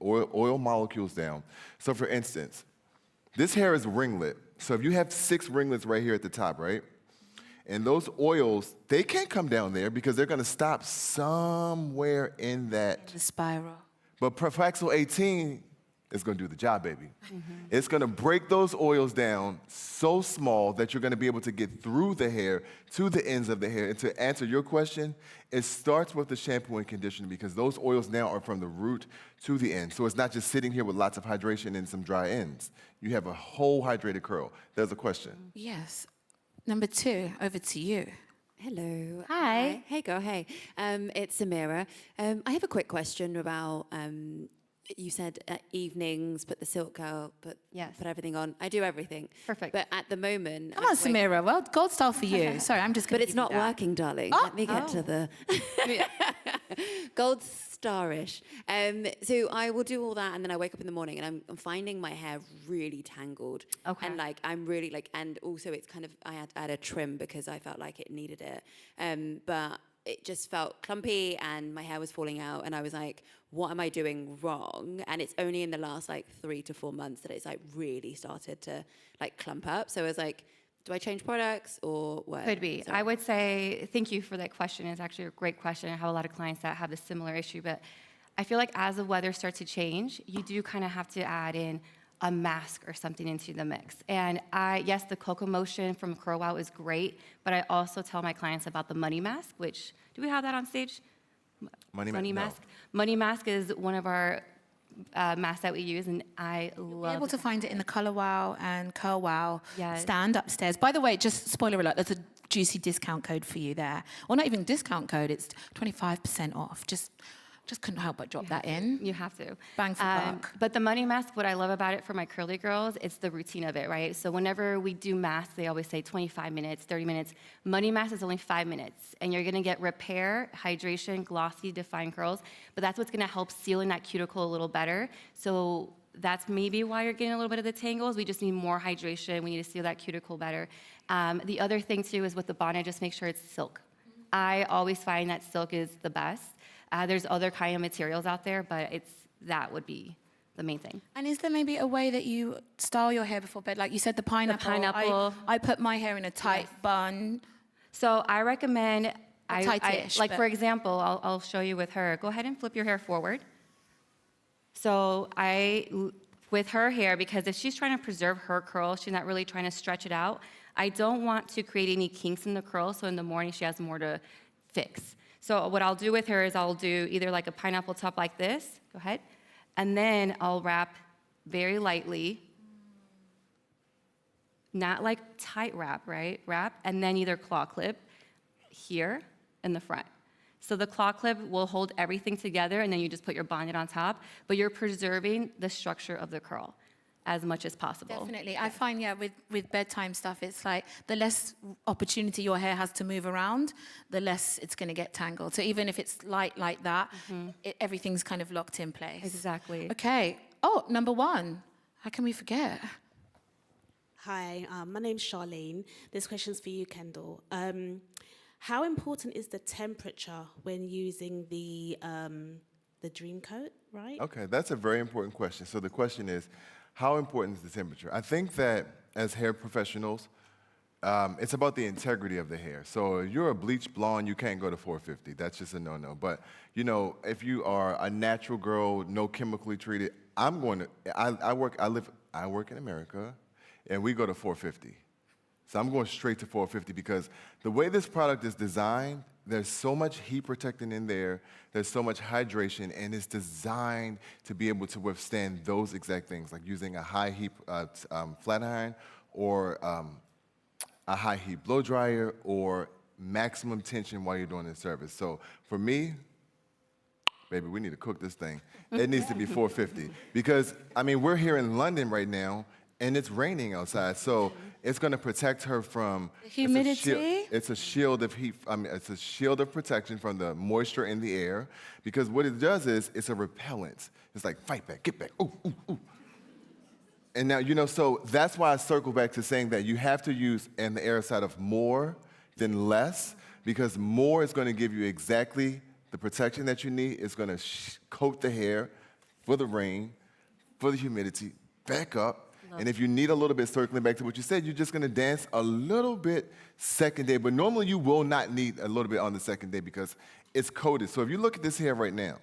oil molecules down. So for instance, this hair is ringlet. So if you have 6 ringlets right here at the top, right? And those oils, they can't come down there because they're going to stop somewhere in that. The spiral. But Profexo 18 is going to do the job, baby. It's going to break those oils down so small that you're going to be able to get through the hair to the ends of the hair. And to answer your question, it starts with the shampoo and conditioner because those oils now are from the root to the end. So it's not just sitting here with lots of hydration and some dry ends. You have a whole hydrated curl. There's a question. Yes. Number 2, over to you. Hello. Hi. Hey, girl. Hey. It's Samira. I have a quick question about. You said evenings, put the silk out, put everything on. I do everything. Perfect. But at the moment, Come on, Samira. Well, gold star for you. Sorry, I'm just going But to. it's not working, darling. Let me get to the gold starish. So I will do all that, and then I wake up in the morning, and I'm finding my hair really tangled. Okay. And I'm really and also it's kind of I had a trim because I felt like it needed it. But it just felt clumpy, and my hair was falling out, and I was like, what am I doing wrong? And it's only in the last 3 to 4 months that it's really started to clump up. So I was like, do I change products or what? Could be. Sorry. I would say thank you for that question. It's actually a great question. I have a lot of clients that have a similar issue, but I feel like as the weather starts to change, you do kind of have to add in a mask or something into the mix. And yes, the Cocoa Motion from Curl Wow is great, but I also tell my clients about the Money Mask, which, do we have that on stage? Money Mask? No. Money Mask is one of our masks that we use, and I love Be able to find it in the Color Wow and Curl Wow Yes. stand upstairs. By the way, just spoiler alert, there's a juicy discount code for you there. Or not even discount code, it's 25% off. Just couldn't help but drop that in. You have to. Bang for buck. But the Money Mask, what I love about it for my curly girls, it's the routine of it, right? So whenever we do masks, they always say 25 minutes, 30 minutes. Money Mask is only 5 minutes, and you're gonna get repair, hydration, glossy, defined curls, but that's what's gonna help seal in that cuticle a little better. So that's maybe why you're getting a little bit of the tangles. We just need more hydration. We need to seal that cuticle better. The other thing too is with the bonnet, just make sure it's silk. I always find that silk is the best. There's other kind of materials out there, but that would be the main thing. And is there maybe a way that you style your hair before bed? Like you said, the pineapple. pineapple. I put my hair in a tight bun. So I recommend, tightish, like but- for example, I'll show you with her. Go ahead and flip your hair forward. So with her hair, because if she's trying to preserve her curl, she's not really trying to stretch it out. I don't want to create any kinks in the curl, so in the morning she has more to fix. So what I'll do with her is I'll do either like a pineapple top like this, go ahead, and then I'll wrap very lightly, not like tight wrap, right? Wrap, and then either claw clip here in the front. So the claw clip will hold everything together, and then you just put your bonnet on top, but you're preserving the structure of the curl as much as possible. Definitely. I find, with bedtime stuff, it's like the less opportunity your hair has to move around, the less it's going to get tangled. So even if it's light like that, everything's kind of locked in place. Exactly. Okay. Oh, number one. How can we forget? Hi, my name's Charlene. This question's for you, Kendall. How important is the temperature when using the Dream Coat, right? Okay, that's a very important question. So the question is, how important is the temperature? I think that as hair professionals, it's about the integrity of the hair. So if you're a bleach blonde, you can't go to 450. That's just a no-no. But if you are a natural girl, no chemically treated, I work in America, and we go to 450. So I'm going straight to 450 because the way this product is designed, there's so much heat protectant in there, there's so much hydration, and it's designed to be able to withstand those exact things, like using a high heat flat iron or a high heat blow dryer or maximum tension while you're doing the service. So for me, baby, we need to cook this thing. It needs to be 450 because, we're here in London right now, and it's raining outside, so it's going to protect her from humidity. It's a shield of heat. It's a shield of protection from the moisture in the air, because what it does is it's a repellent. It's like fight back, get back, ooh, ooh, ooh. And now so that's why I circle back to saying that you have to use in the air side of more than less, because more is going to give you exactly the protection that you need. It's going to coat the hair for the rain, for the humidity, back up. And if you need a little bit, circling back to what you said, you're just going to dance a little bit second day. But normally you will not need a little bit on the second day because it's coated. So if you look at this hair right now,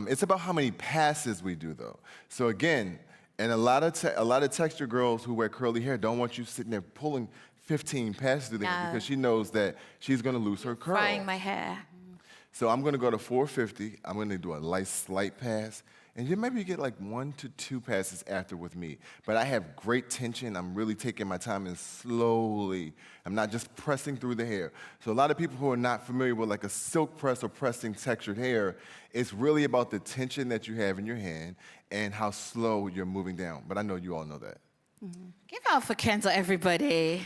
it's about how many passes we do, though. So again, and a lot of texture girls who wear curly hair don't want you sitting there pulling 15 passes through the hair because she knows that she's going to lose her curl. Frying my hair. So I'm going to go to 450. I'm going to do a slight pass. And maybe you get like 1 to 2 passes after with me. But I have great tension. I'm really taking my time and slowly. I'm not just pressing through the hair. So a lot of people who are not familiar with like a silk press or pressing textured hair, it's really about the tension that you have in your hand and how slow you're moving down. But I know you all know that. Give out for Kendall, everybody.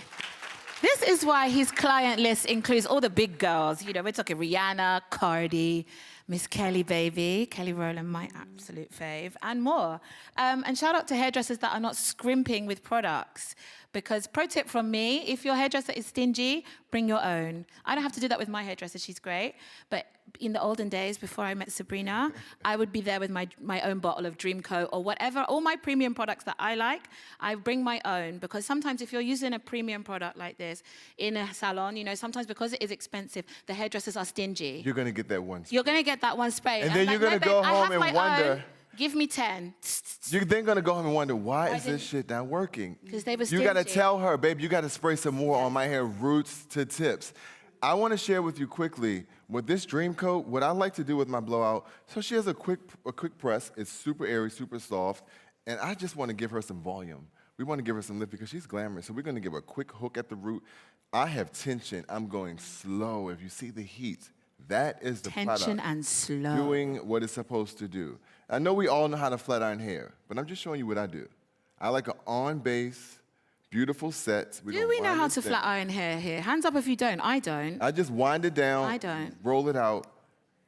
This is why his client list includes all the big girls. We're talking Rihanna, Cardi, Miss Kelly, baby, Kelly Rowland, my absolute fave, and more. And shout out to hairdressers that are not scrimping with products. Because pro tip from me, if your hairdresser is stingy, bring your own. I don't have to do that with my hairdresser, she's great. But in the olden days, before I met Sabrina, I would be there with my own bottle of Dream Coat or whatever, all my premium products that I like, I bring my own. Because sometimes if you're using a premium product like this in a salon, sometimes because it is expensive, the hairdressers are stingy. You're going to get that one spray. You're going to get that one spray. And then you're going to go home and wonder, Give me 10. You're then gonna go home and wonder, why is this shit not working? Because they were You gotta stingy. tell her, babe, you gotta spray some more on my hair, roots to tips. I wanna share with you quickly, with this dream coat, what I like to do with my blowout, so she has a quick press, it's super airy, super soft, and I just wanna give her some volume. We wanna give her some lift because she's glamorous, so we're gonna give her a quick hook at the root. I have tension, I'm going slow. If you see the heat, that is the Tension product and slow. doing what it's supposed to do. I know we all know how to flat iron hair, but I'm just showing you what I do. I like an on-base, beautiful set. Do we know how to flat iron hair here? Hands up if you don't. I don't. I just wind it down, I don't. roll it out,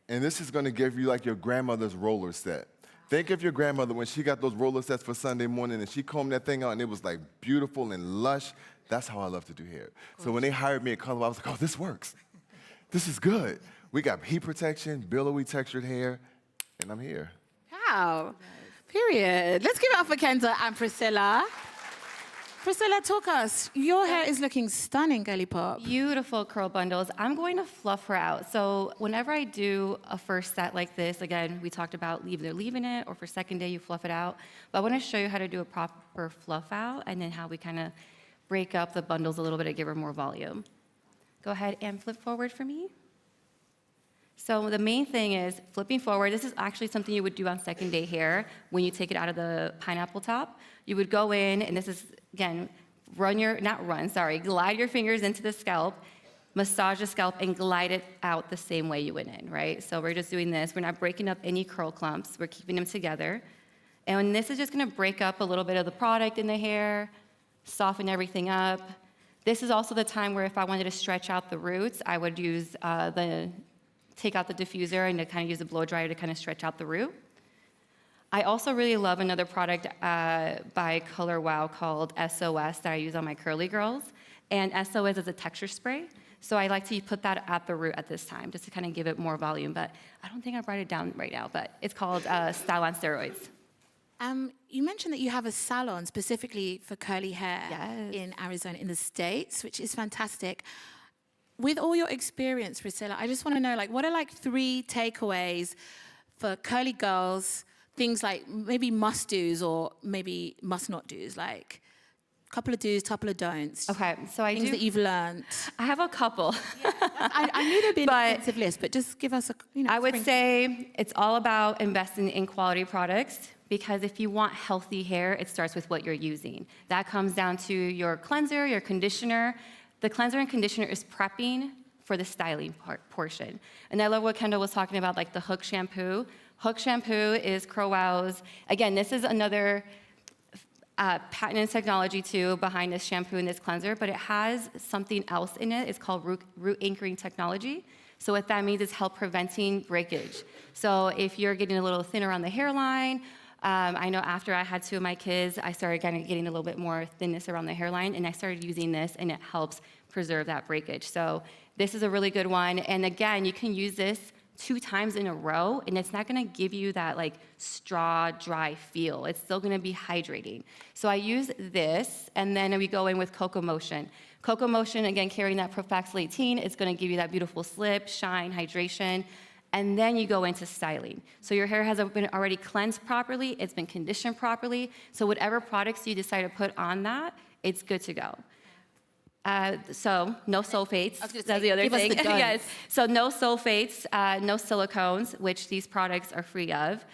and this is gonna give you like your grandmother's roller set. Think of your grandmother when she got those roller sets for Sunday morning and she combed that thing out and it was like beautiful and lush. That's how I love to do hair. So when they hired me at Color, I was like, oh, this works. This is good. We got heat protection, billowy textured hair, and I'm here. Wow. Period. Let's give it up for Kendall and Priscilla. Priscilla, talk us. Your hair is looking stunning, girly pop. Beautiful curl bundles. I'm going to fluff her out. So whenever I do a first set like this, again, we talked about either leaving it or for second day you fluff it out. But I want to show you how to do a proper fluff out and then how we kind of break up the bundles a little bit to give her more volume. Go ahead and flip forward for me. So the main thing is flipping forward. This is actually something you would do on second day hair when you take it out of the pineapple top. You would go in, and this is, again, glide your fingers into the scalp, massage the scalp, and glide it out the same way you went in, right? So we're just doing this. We're not breaking up any curl clumps. We're keeping them together. And this is just gonna break up a little bit of the product in the hair, soften everything up. This is also the time where if I wanted to stretch out the roots, I would use take out the diffuser and to kind of use a blow dryer to kind of stretch out the root. I also really love another product by Color Wow called SOS that I use on my curly girls. And SOS is a texture spray. So I like to put that at the root at this time just to kind of give it more volume. But I don't think I brought it down right now, but it's called Style on Steroids. You mentioned that you have a salon specifically for curly hair Yes. in Arizona, in the States, which is fantastic. With all your experience, Priscilla, I just want to know, like, what are like 3 takeaways for curly girls, things like maybe must-dos or maybe must-not-dos, like a couple of do's, couple of don'ts. Okay, so I Things do. that you've learned. I have a couple. I knew there'd be an But extensive list, but just give us a, I would say it's all about investing in quality products because if you want healthy hair, it starts with what you're using. That comes down to your cleanser, your conditioner. The cleanser and conditioner is prepping for the styling portion. And I love what Kendall was talking about, like the Hook shampoo. Hook shampoo is Crowell's. Again, this is another patented technology too behind this shampoo and this cleanser, but it has something else in it. It's called root anchoring technology. So what that means is help preventing breakage. So if you're getting a little thinner on the hairline, I know after I had 2 of my kids, I started kind of getting a little bit more thinness around the hairline, and I started using this, and it helps preserve that breakage. So this is a really good one. And again, you can use this 2 times in a row, and it's not gonna give you that like straw, dry feel. It's still gonna be hydrating. So I use this, and then we go in with Cocoa Motion. Cocoa Motion, again, carrying that Profaxil 18, it's gonna give you that beautiful slip, shine, hydration. And then you go into styling. So your hair has been already cleansed properly, it's been conditioned properly, so whatever products you decide to put on that, it's good to go. So no sulfates, that's the other thing. Yes, so no sulfates, no silicones, which these products are free of.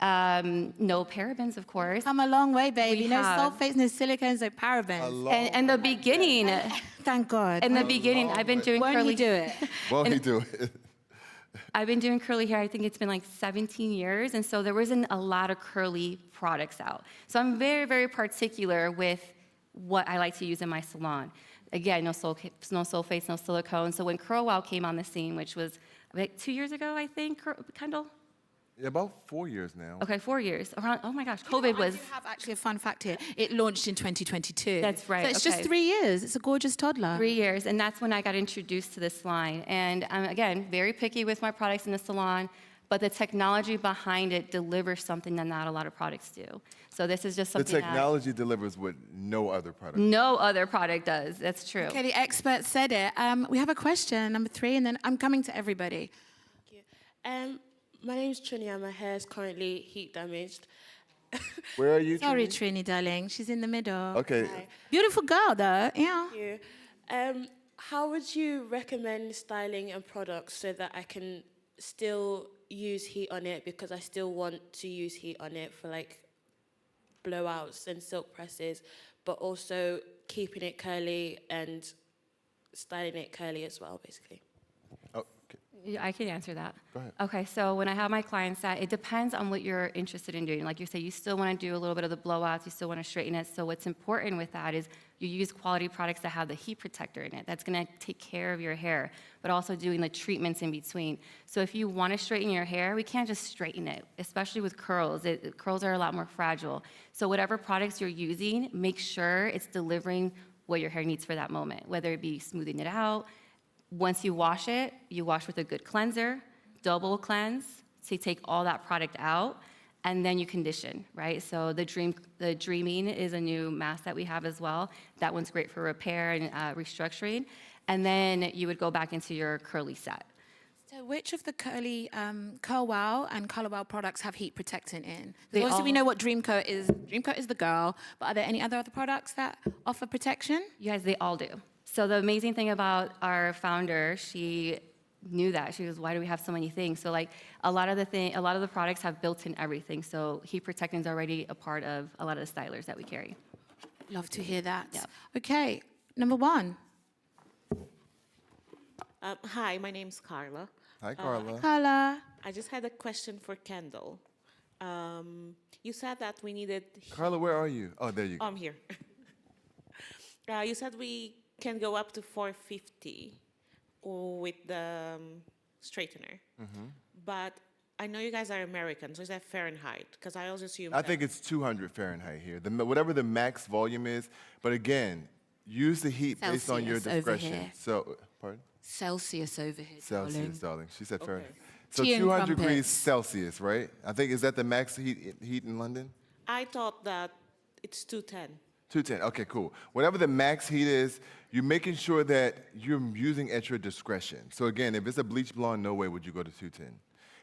No parabens, of course. Come a long way, baby. We No have. sulfates, no silicones, no parabens. And the beginning, Thank God. in the beginning, I've been doing Won't curly. he do it? Won't he do it? I've been doing curly hair, I think it's been like 17 years, and so there wasn't a lot of curly products out. So I'm very, very particular with what I like to use in my salon. Again, no sulfates, no silicones. So when Curl Wow came on the scene, which was like 2 years ago, I think, Kendall? Yeah, about 4 years now. Okay, 4 years. Around, oh my gosh, COVID was. I do have actually a fun fact here. It launched in 2022. That's right, So it's just okay. 3 years. It's a gorgeous toddler. 3 years, and that's when I got introduced to this line. And I'm, again, very picky with my products in the salon, but the technology behind it delivers something that not a lot of products do. So this is just The something technology delivers what no other that product. no other product does. That's true. Okay, the expert said it. We have a question, number 3, and then I'm coming to everybody. Thank you. My name's Trini and my hair is currently heat damaged. Where are you? Sorry, Trini? Trini, darling. She's in the middle. Okay. Beautiful girl, though. Yeah. Thank you. How would you recommend styling and products so that I can still use heat on it because I still want to use heat on it for like blowouts and silk presses, but also keeping it curly and styling it curly as well, basically? Oh, okay. Yeah, I can answer that. Go ahead. Okay, so when I have my clients that, it depends on what you're interested in doing. Like you say, you still want to do a little bit of the blowouts, you still want to straighten it. So what's important with that is you use quality products that have the heat protector in it. That's going to take care of your hair, but also doing the treatments in between. So if you want to straighten your hair, we can't just straighten it, especially with curls. Curls are a lot more fragile. So whatever products you're using, make sure it's delivering what your hair needs for that moment, whether it be smoothing it out. Once you wash it, you wash with a good cleanser, double cleanse, to take all that product out, and then you condition, right? So the Dreaming is a new mask that we have as well. That one's great for repair and restructuring. And then you would go back into your curly set. So which of the Curl Wow and Color Wow products have heat protectant in? They Obviously, we all- know what Dream Coat is. Dream Coat is the girl, but are there any other products that offer protection? Yes, they all do. So the amazing thing about our founder, she knew that. She goes, why do we have so many things? So like a lot of the products have built-in everything. So heat protectant is already a part of a lot of the stylers that we carry. Love to hear that. Yep. Okay, number one. Hi, my name's Carla. Hi, Carla. Carla. I just had a question for Kendall. You said that we needed. Carla, where are you? Oh, there you go. I'm here. You said we can go up to 450 with the straightener. But I know you guys are American, so is that Fahrenheit? Because I always assume. I think it's 200 Fahrenheit here, whatever the max volume is. But again, use the heat based on your Celsius over discretion. here. So, pardon? Celsius over here, Celsius, darling. She said Fahrenheit. So Tea and 200 degrees crumpets. Celsius, right? I think, is that the max heat in London? I thought that it's 210. 210. Okay, cool. Whatever the max heat is, you're making sure that you're using at your discretion. So again, if it's a bleach blonde, no way would you go to 210.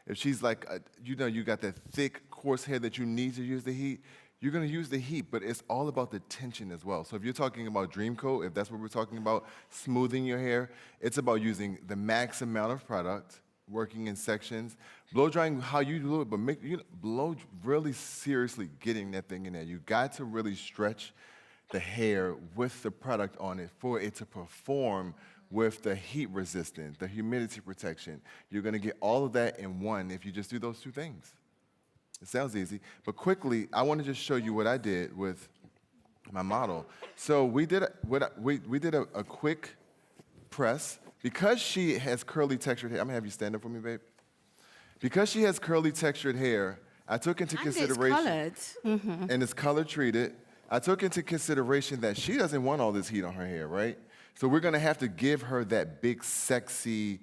If she's like, you got that thick, coarse hair that you need to use the heat, you're going to use the heat, but it's all about the tension as well. So if you're talking about Dream Coat, if that's what we're talking about, smoothing your hair, it's about using the max amount of product, working in sections, blow drying how you do it, but blow really seriously getting that thing in there. You got to really stretch the hair with the product on it for it to perform with the heat resistance, the humidity protection. You're going to get all of that in one if you just do those two things. It sounds easy, but quickly, I want to just show you what I did with my model. So we did a quick press. Because she has curly textured hair, I'm gonna have you stand up for me, babe. Because she has curly textured hair, I took into consideration, and it's color treated, I took into consideration that she doesn't want all this heat on her hair, right? So we're gonna have to give her that big, sexy,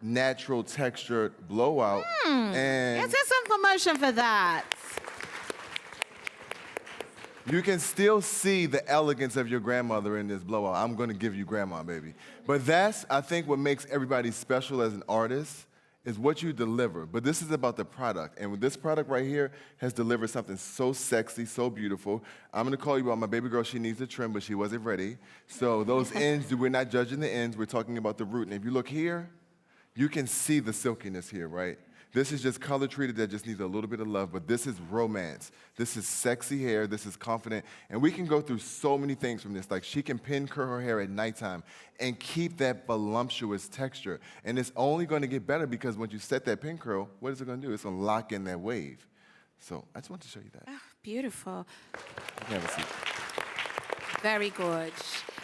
natural textured blowout. And Let's get some promotion for that. you can still see the elegance of your grandmother in this blowout. I'm going to give you grandma, baby. But that's, I think, what makes everybody special as an artist is what you deliver. But this is about the product. And with this product right here has delivered something so sexy, so beautiful. I'm going to call you about my baby girl. She needs a trim, but she wasn't ready. So those ends, we're not judging the ends. We're talking about the root. And if you look here, you can see the silkiness here, right? This is just color treated that just needs a little bit of love, but this is romance. This is sexy hair, this is confident, and we can go through so many things from this. Like she can pin curl her hair at nighttime and keep that voluptuous texture. And it's only gonna get better because once you set that pin curl, what is it gonna do? It's gonna lock in that wave. So I just want to show you that. Oh, beautiful. You can have a seat. Very good.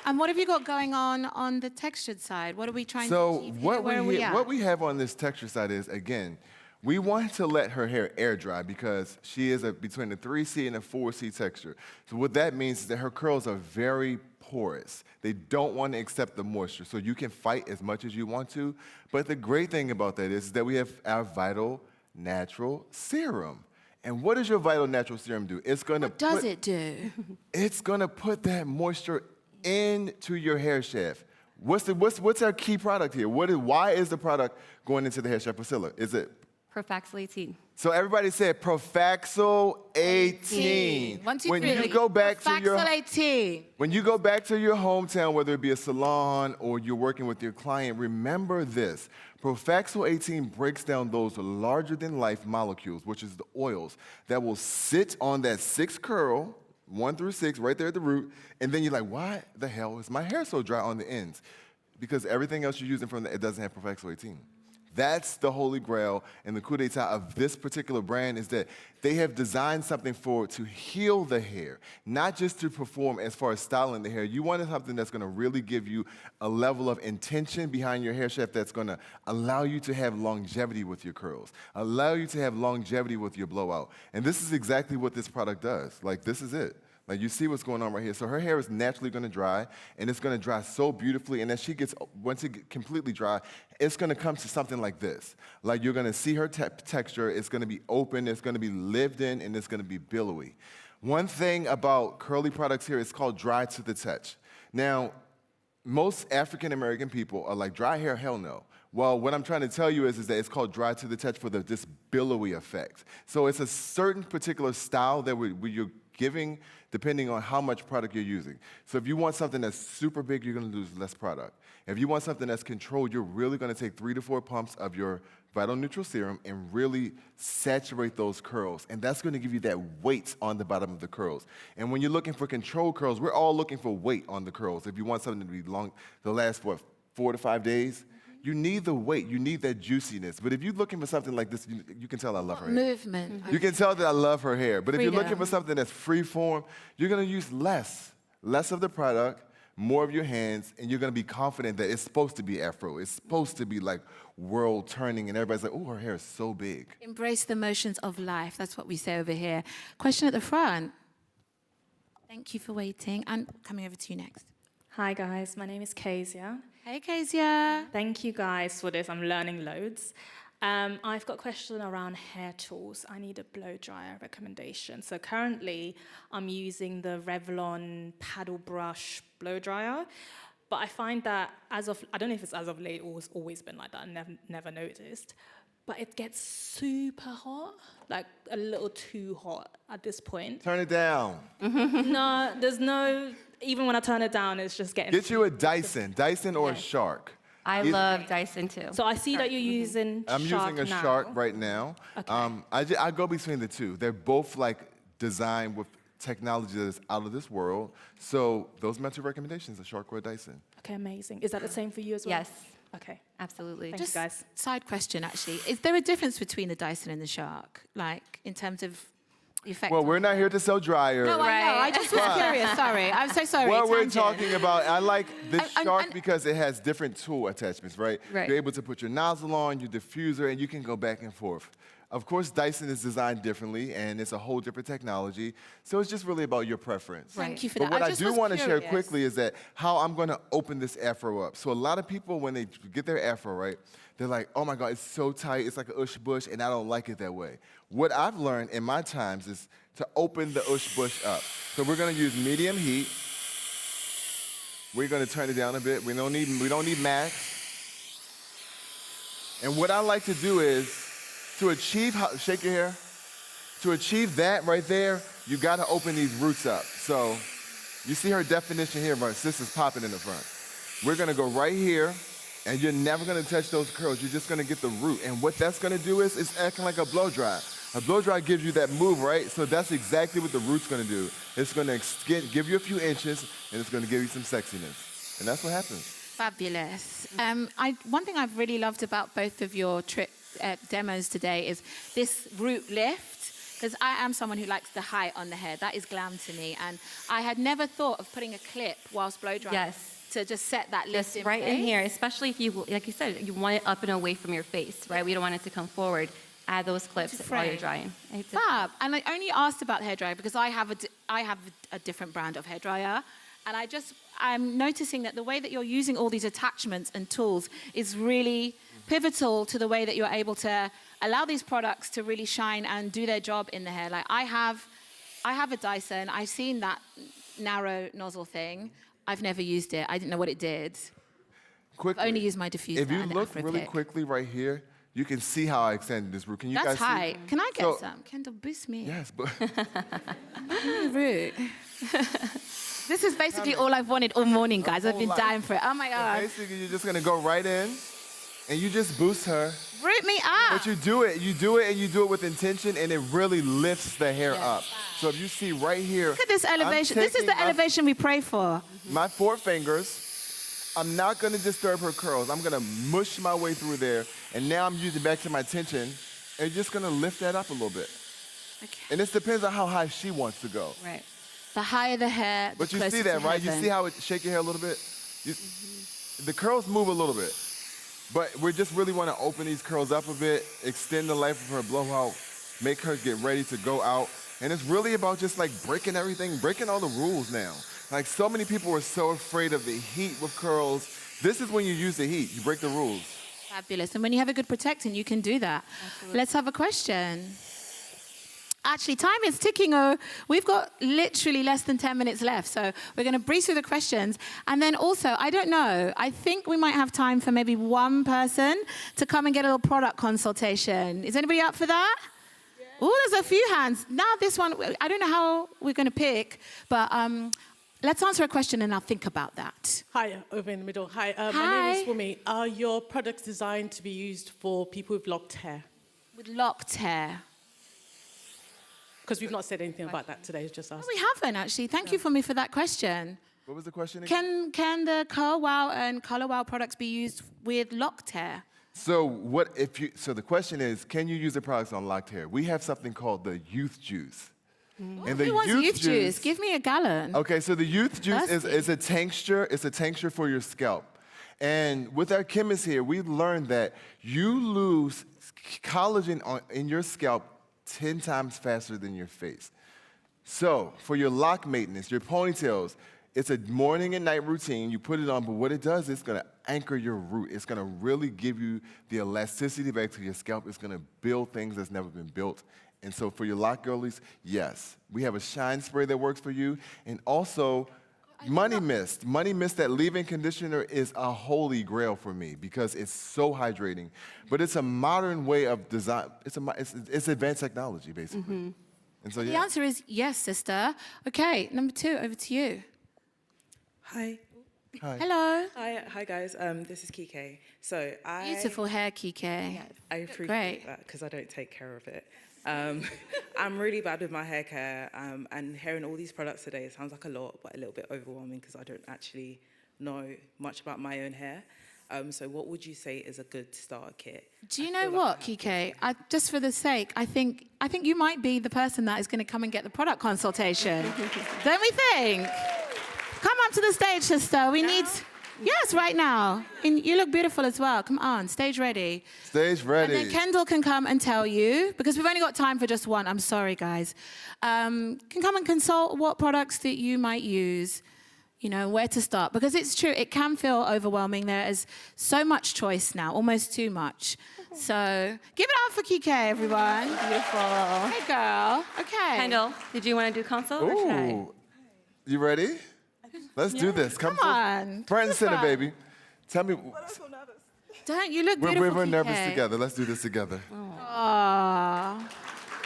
And what have you got going on the textured side? What are we trying to So achieve here? what Where are we at? what we have on this texture side is, again, we want to let her hair air dry because she is between a 3C and a 4C texture. So what that means is that her curls are very porous. They don't want to accept the moisture. So you can fight as much as you want to. But the great thing about that is that we have our Vital Natural Serum. And what does your Vital Natural Serum do? It's going to What does it do? It's going to put that moisture into your hair shaft. What's our key product here? Why is the product going into the hair shaft, Priscilla? Is it Profaxil 18. So everybody said Profaxil 18. 1, 2, When 3. you go back to your Profaxil 18. When you go back to your hometown, whether it be a salon or you're working with your client, remember this. Profaxil 18 breaks down those larger-than-life molecules, which is the oils, that will sit on that 6 curl, 1 through 6, right there at the root, and then you're like, why the hell is my hair so dry on the ends? Because everything else you're using from it doesn't have Profaxil 18. That's the holy grail and the coup d'etat of this particular brand is that they have designed something for to heal the hair, not just to perform as far as styling the hair. You wanted something that's going to really give you a level of intention behind your hair shaft that's going to allow you to have longevity with your curls, allow you to have longevity with your blowout. And this is exactly what this product does. Like, this is it. Like, you see what's going on right here. So her hair is naturally going to dry, and it's going to dry so beautifully. And as she gets, once it gets completely dry, it's going to come to something like this. Like, you're going to see her texture. It's going to be open. It's going to be lived in, and it's going to be billowy. One thing about curly products here is called dry to the touch. Now, most African-American people are like, dry hair, hell no. Well, what I'm trying to tell you is that it's called dry to the touch for this billowy effect. So it's a certain particular style that you're giving depending on how much product you're using. So if you want something that's super big, you're going to use less product. If you want something that's controlled, you're really going to take 3 to 4 pumps of your Vital Neutral Serum and really saturate those curls. And that's going to give you that weight on the bottom of the curls. And when you're looking for controlled curls, we're all looking for weight on the curls. If you want something to be long, to last for 4 to 5 days, you need the weight, you need that juiciness. But if you're looking for something like this, you can tell I love her hair. Movement. You can tell that I love her hair. But if you're looking Freedom. for something that's free form, you're gonna use less of the product, more of your hands, and you're gonna be confident that it's supposed to be afro. It's supposed to be like world turning, and everybody's like, oh, her hair is so big. Embrace the motions of life. That's what we say over here. Question at the front. Thank you for waiting. And coming over to you next. Hi guys, my name is Kezia. Hey, Kezia. Thank you guys for this. I'm learning loads. I've got a question around hair tools. I need a blow dryer recommendation. So currently, I'm using the Revlon paddle brush blow dryer, but I find that I don't know if it's as of late or it's always been like that. I never noticed, but it gets super hot, like a little too hot at this point. Turn it down. No, there's no. Even when I turn it down, it's just getting. Get you a Dyson or a Shark. I love Dyson too. So I see that you're using I'm Shark using a now. Shark right now. Okay. I go between the two. They're both like designed with technology that is out of this world. So those are my 2 recommendations, a Shark or a Dyson. Okay, amazing. Is that the same for you as well? Yes, Okay. absolutely. Thank you, guys. Side question, actually. Is there a difference between the Dyson and the Shark? Like, in terms of the effect? Well, we're not here to sell dryers. No, I know. I just was curious. Sorry. I'm so sorry. What we're Tangent. talking about, I like this And- Shark because it has different tool attachments, right? Right. You're able to put your nozzle on, your diffuser, and you can go back and forth. Of course, Dyson is designed differently, and it's a whole different technology. So it's just really about your preference. Thank you for But that. what I just do was want to share curious. quickly is that how I'm going to open this afro up. So a lot of people, when they get their afro, right, they're like, oh my God, it's so tight, it's like an ush bush, and I don't like it that way. What I've learned in my times is to open the ush bush up. So we're going to use medium heat. We're going to turn it down a bit. We don't need max. And what I like to do is, to achieve, shake your hair. To achieve that right there, you got to open these roots up. So you see her definition here, my sister's popping in the front. We're going to go right here, and you're never going to touch those curls. You're just going to get the root. And what that's going to do is it's acting like a blow dry. A blow dry gives you that move, right? So that's exactly what the root's going to do. It's going to give you a few inches, and it's going to give you some sexiness. And that's what happens. Fabulous. One thing I've really loved about both of your demos today is this root lift, because I am someone who likes the height on the hair. That is glam to me. And I had never thought of putting a clip whilst blow drying. Yes. To just set that lift Just right in here, especially if you, like you said, you want it up and away from your face, right? We don't want it to come forward. Add those clips while you're drying. Fab. And I only asked about hairdryer because I have a different brand of hairdryer. And I'm noticing that the way that you're using all these attachments and tools is really pivotal to the way that you're able to allow these products to really shine and do their job in the hair. Like I have a Dyson. I've seen that narrow nozzle thing. I've never used it. I didn't know what it did. Quickly, I've only used my diffuser. if you and look Afro really Pick. quickly right here, you can see how I extended this root. Can you That's guys see? high. Can I get So- some? Kendall, boost me. Yes, but Root. This is basically all I've wanted all morning, guys. I've been dying for it. Oh my God. basically you're just gonna go right in, and you just boost her. Root me up. But you do it, and you do it with intention, and it really lifts the hair up. So if you see right here, Look at this elevation. This is the elevation we pray for. my 4 fingers. I'm not gonna disturb her curls. I'm gonna mush my way through there, and now I'm using back to my tension, and just gonna lift that up a little bit. Okay. And this depends on how high she wants to go. Right. The higher the hair, But the you closer see that, to right? heaven. You see how it shake your hair a little bit? The curls move a little bit. But we just really want to open these curls up a bit, extend the life of her blowout, make her get ready to go out. And it's really about just like breaking everything, breaking all the rules now. Like so many people are so afraid of the heat with curls. This is when you use the heat. You break the rules. Fabulous. And when you have a good protectant, you can do that. Absolutely. Let's have a question. Actually, time is ticking. Oh, we've got literally less than 10 minutes left. So we're going to breeze through the questions. And then also, I don't know, I think we might have time for maybe one person to come and get a little product consultation. Is anybody up for that? Yeah. Oh, there's a few hands. Now this one, I don't know how we're going to pick, but let's answer a question and I'll think about that. Hi, over in the middle. Hi, my Hi. name is Wumi. Are your products designed to be used for people with locked hair? With locked hair. Because we've not said anything about that today, just No, asked. we haven't actually. Thank you for that question. What was the question again? Can the Curl Wow and Color Wow products be used with locked hair? So so the question is, can you use the products on locked hair? We have something called the youth juice. And the Who wants youth juice? Give me a gallon. Okay, so the youth juice is Thirsty. a tincture. It's a tincture for your scalp. And with our chemists here, we've learned that you lose collagen in your scalp 10 times faster than your face. So for your lock maintenance, your ponytails, it's a morning and night routine. You put it on, but what it does is it's going to anchor your root. It's going to really give you the elasticity back to your scalp. It's going to build things that's never been built. And so for your lock girlies, yes, we have a shine spray that works for you. And also, Money Mist. Money Mist, that leave-in conditioner, is a holy grail for me because it's so hydrating. But it's a modern way of design. It's advanced technology, basically. And so, The yeah. answer is yes, sister. Okay, number 2, over to you. Hi. Hi. Hello. Hi guys. This is Kike. So Beautiful hair, Kike. I appreciate Great. that because I don't take care of it. I'm really bad with my hair care, and hearing all these products today, it sounds like a lot, but a little bit overwhelming because I don't actually know much about my own hair. So what would you say is a good starter kit? Do you know what, Kike? Just for the sake, I think you might be the person that is going to come and get the product consultation. Don't we think? Come up to the stage, sister. We need... Yes, right now. And you look beautiful as well. Come on, stage ready. Stage ready. And then Kendall can come and tell you, because we've only got time for just one. I'm sorry, guys. Can come and consult what products that you might use, you know, where to start. Because it's true, it can feel overwhelming. There is so much choice now, almost too much. So give it up for Kike, everyone. Beautiful. Hey, girl. Okay. Kendall, did you want to do consult or should I? Ooh. You ready? Let's do this. Come on. Front and center, baby. Tell me. Don't you look beautiful, We're nervous Kike. together. Let's do this together. Aww.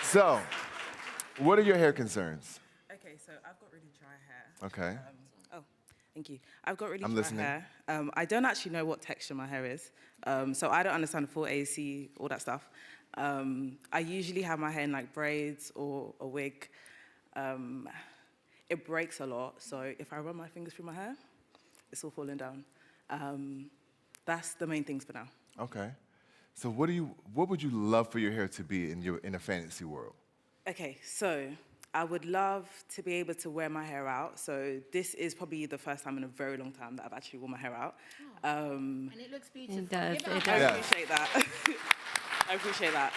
So, what are your hair concerns? Okay, so I've got really dry hair. Okay. Thank you. I've got really I'm dry listening. hair. I don't actually know what texture my hair is, so I don't understand full AC, all that stuff. I usually have my hair in like braids or a wig. It breaks a lot, so if I run my fingers through my hair, it's all falling down. That's the main things for now. Okay. So what would you love for your hair to be in a fantasy world? Okay, so I would love to be able to wear my hair out. So this is probably the first time in a very long time that I've actually worn my hair out. And it looks beautiful. It does. Give it It up. does. I appreciate that. I appreciate that.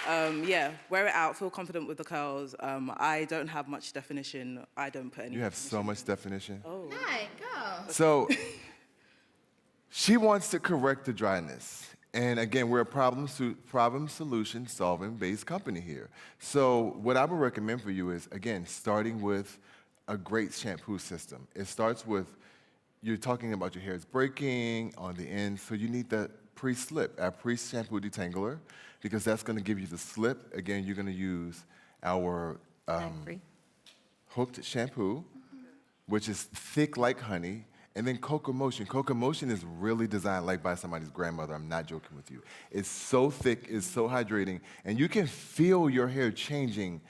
Yeah, wear it out, feel confident with the curls. I don't have much definition. I don't put any. You have so much definition. Oh. Hey, go. So, she wants to correct the dryness. And again, we're a problem solution solving based company here. So what I would recommend for you is, again, starting with a great shampoo system. It starts with, you're talking about your hair is breaking on the end, so you need the pre-slip, our pre-shampoo detangler, because that's going to give you the slip. Again, you're going to use our hooked shampoo, which is thick like honey, and then Cocoa Motion. Cocoa Motion is really designed like by somebody's grandmother. I'm not joking with you. It's so thick, it's so hydrating, and you can feel your hair changing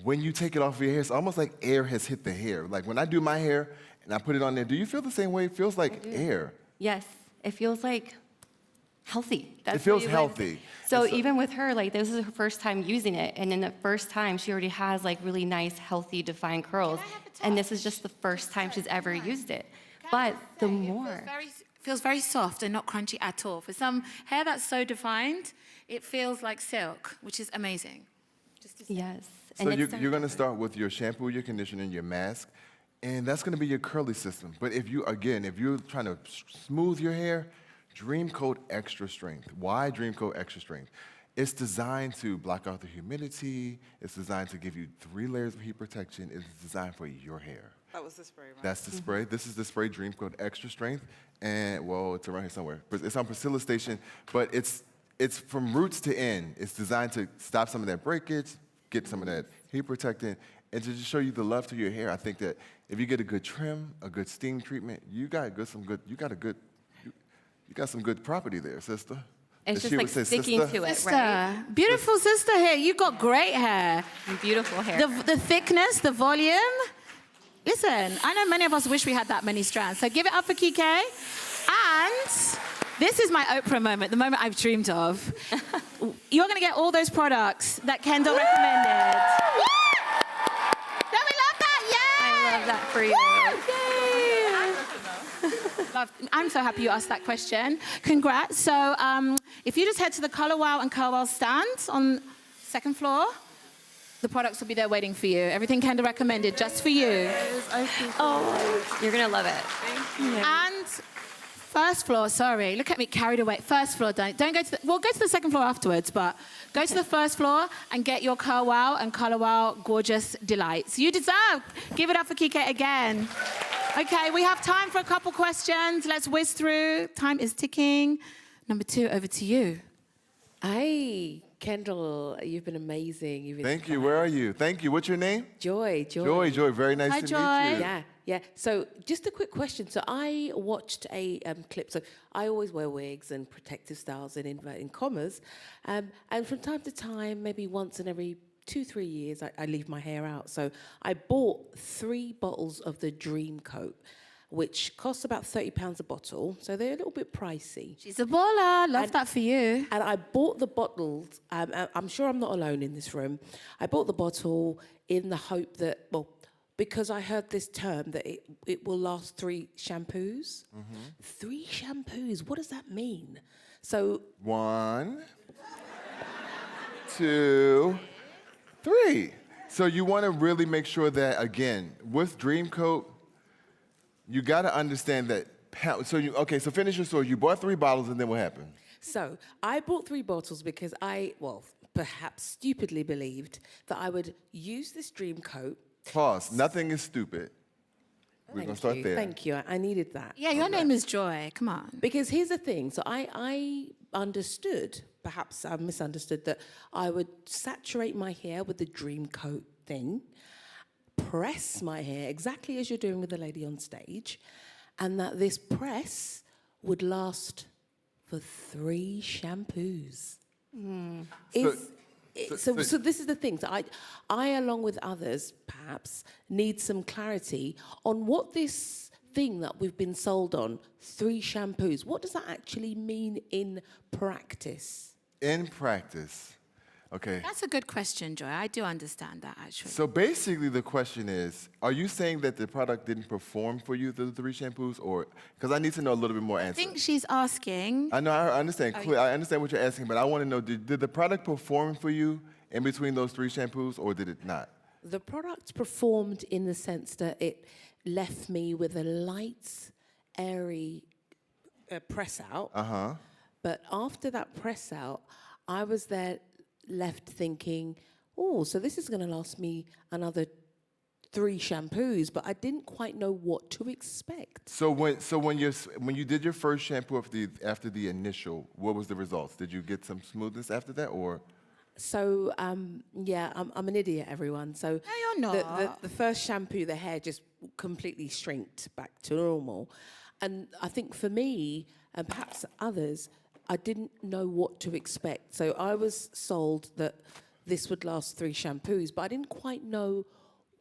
when you take it off your hair. It's almost like air has hit the hair. Like when I do my hair and I put it on there, do you feel the same way? It feels like air. Yes, it feels like healthy. It feels healthy. So even with her, like this is her first time using it, and in the first time, she already has like really nice, healthy, defined curls, and this is just the first time she's ever used it. But the more... It feels very soft and not crunchy at all. For some hair that's so defined, it feels like silk, which is amazing. Yes. So you're going to start with your shampoo, your conditioner, and your mask, and that's going to be your curly system. But if you're trying to smooth your hair, Dream Coat Extra Strength. Why Dream Coat Extra Strength? It's designed to block out the humidity. It's designed to give you 3 layers of heat protection. It's designed for your hair. That was the spray, right? That's the spray. This is the spray Dream Coat Extra Strength. And, well, it's around here somewhere. It's on Priscilla Station, but it's from roots to end. It's designed to stop some of that breakage, get some of that heat protectant, and to just show you the love to your hair. I think that if you get a good trim, a good steam treatment, you got some good property there, sister. It's just like sticking to it, Sister, right? beautiful sister hair. You got great hair. Beautiful hair. The thickness, the volume. Listen, I know many of us wish we had that many strands. So give it up for Kike. And this is my Oprah moment, the moment I've dreamed of. You're going to get all those products that Kendall recommended. Don't we love that? Yay! I love that for you. I'm so happy you asked that question. Congrats. So if you just head to the Color Wow and Curl Wow stands on 2nd floor, the products will be there waiting for you. Everything Kendall recommended, just for you. Oh, you're going to love it. Thank you. And 1st floor, sorry, look at me, carried away. 1st floor, don't go to we'll go to the 2nd floor afterwards, but go to the 1st floor and get your Curl Wow and Color Wow gorgeous delights. You deserve. Give it up for Kike again. Okay, we have time for a couple questions. Let's whiz through. Time is ticking. Number 2, over to you. Hi, Kendall. You've been amazing. Thank you. Where are you? Thank you. What's your name? Joy. Joy. Very nice Hi, to Joy. meet you. Yeah. So just a quick question. So I watched a clip. So I always wear wigs and protective styles in inverted commas. And from time to time, maybe once in every 2-3 years, I leave my hair out. So I bought 3 bottles of the Dream Coat, which costs about £30 a bottle. So they're a little bit pricey. She's a baller. Love that for you. And I bought the bottles. I'm sure I'm not alone in this room. I bought the bottle in the hope that, well, because I heard this term that it will last 3 shampoos. 3 shampoos. What does that mean? So 1, 2, 3. So you want to really make sure that, again, with Dream Coat, you got to understand that. So finish your story. You bought 3 bottles, and then what happened? So I bought 3 bottles because perhaps stupidly believed that I would use this Dream Coat. Pause. Nothing is stupid. We're going to start there. Thank you. I needed that. Yeah, your name is Joy. Come on. Because here's the thing. So I understood, perhaps I misunderstood, that I would saturate my hair with the Dream Coat thing, press my hair exactly as you're doing with the lady on stage, and that this press would last for 3 shampoos. So this is the thing. So I, along with others, perhaps, need some clarity on what this thing that we've been sold on, 3 shampoos, what does that actually mean in practice? In practice, okay. That's a good question, Joy. I do understand that, actually. So basically the question is, are you saying that the product didn't perform for you, the 3 shampoos? Or, because I need to know a little bit more answer. I think she's asking. I know, I understand. I understand what you're asking, but I want to know, did the product perform for you in between those 3 shampoos, or did it not? The product performed in the sense that it left me with a light, airy press out. But after that press out, I was there left thinking, oh, so this is going to last me another 3 shampoos, but I didn't quite know what to expect. So when you did your first shampoo after the initial, what was the results? Did you get some smoothness after that, or? So, yeah, I'm an idiot, everyone. So No, you're not. The first shampoo, the hair just completely shrinked back to normal. And I think for me, and perhaps others, I didn't know what to expect. So I was sold that this would last 3 shampoos, but I didn't quite know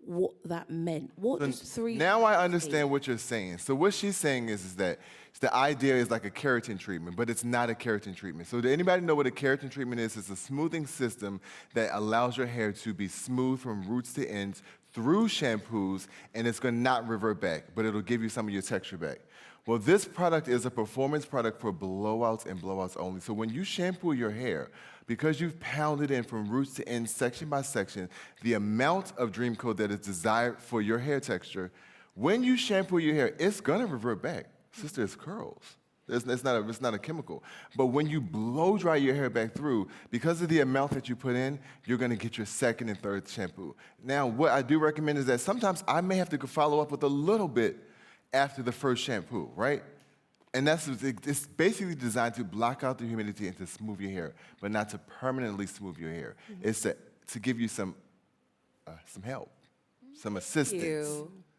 what that meant. What does 3 Now I understand what you're saying. So what she's saying is that the idea is like a keratin treatment, but it's not a keratin treatment. So do anybody know what a keratin treatment is? It's a smoothing system that allows your hair to be smooth from roots to ends through shampoos, and it's going to not revert back, but it'll give you some of your texture back. Well, this product is a performance product for blowouts and blowouts only. So when you shampoo your hair, because you've pounded in from roots to ends, section by section, the amount of Dream Coat that is desired for your hair texture, when you shampoo your hair, it's gonna revert back. Sister, it's curls. It's not a chemical. But when you blow dry your hair back through, because of the amount that you put in, you're gonna get your second and third shampoo. Now, what I do recommend is that sometimes I may have to follow up with a little bit after the first shampoo, right? And it's basically designed to block out the humidity and to smooth your hair, but not to permanently smooth your hair. Mm-hmm. It's to give you some help, some assistance.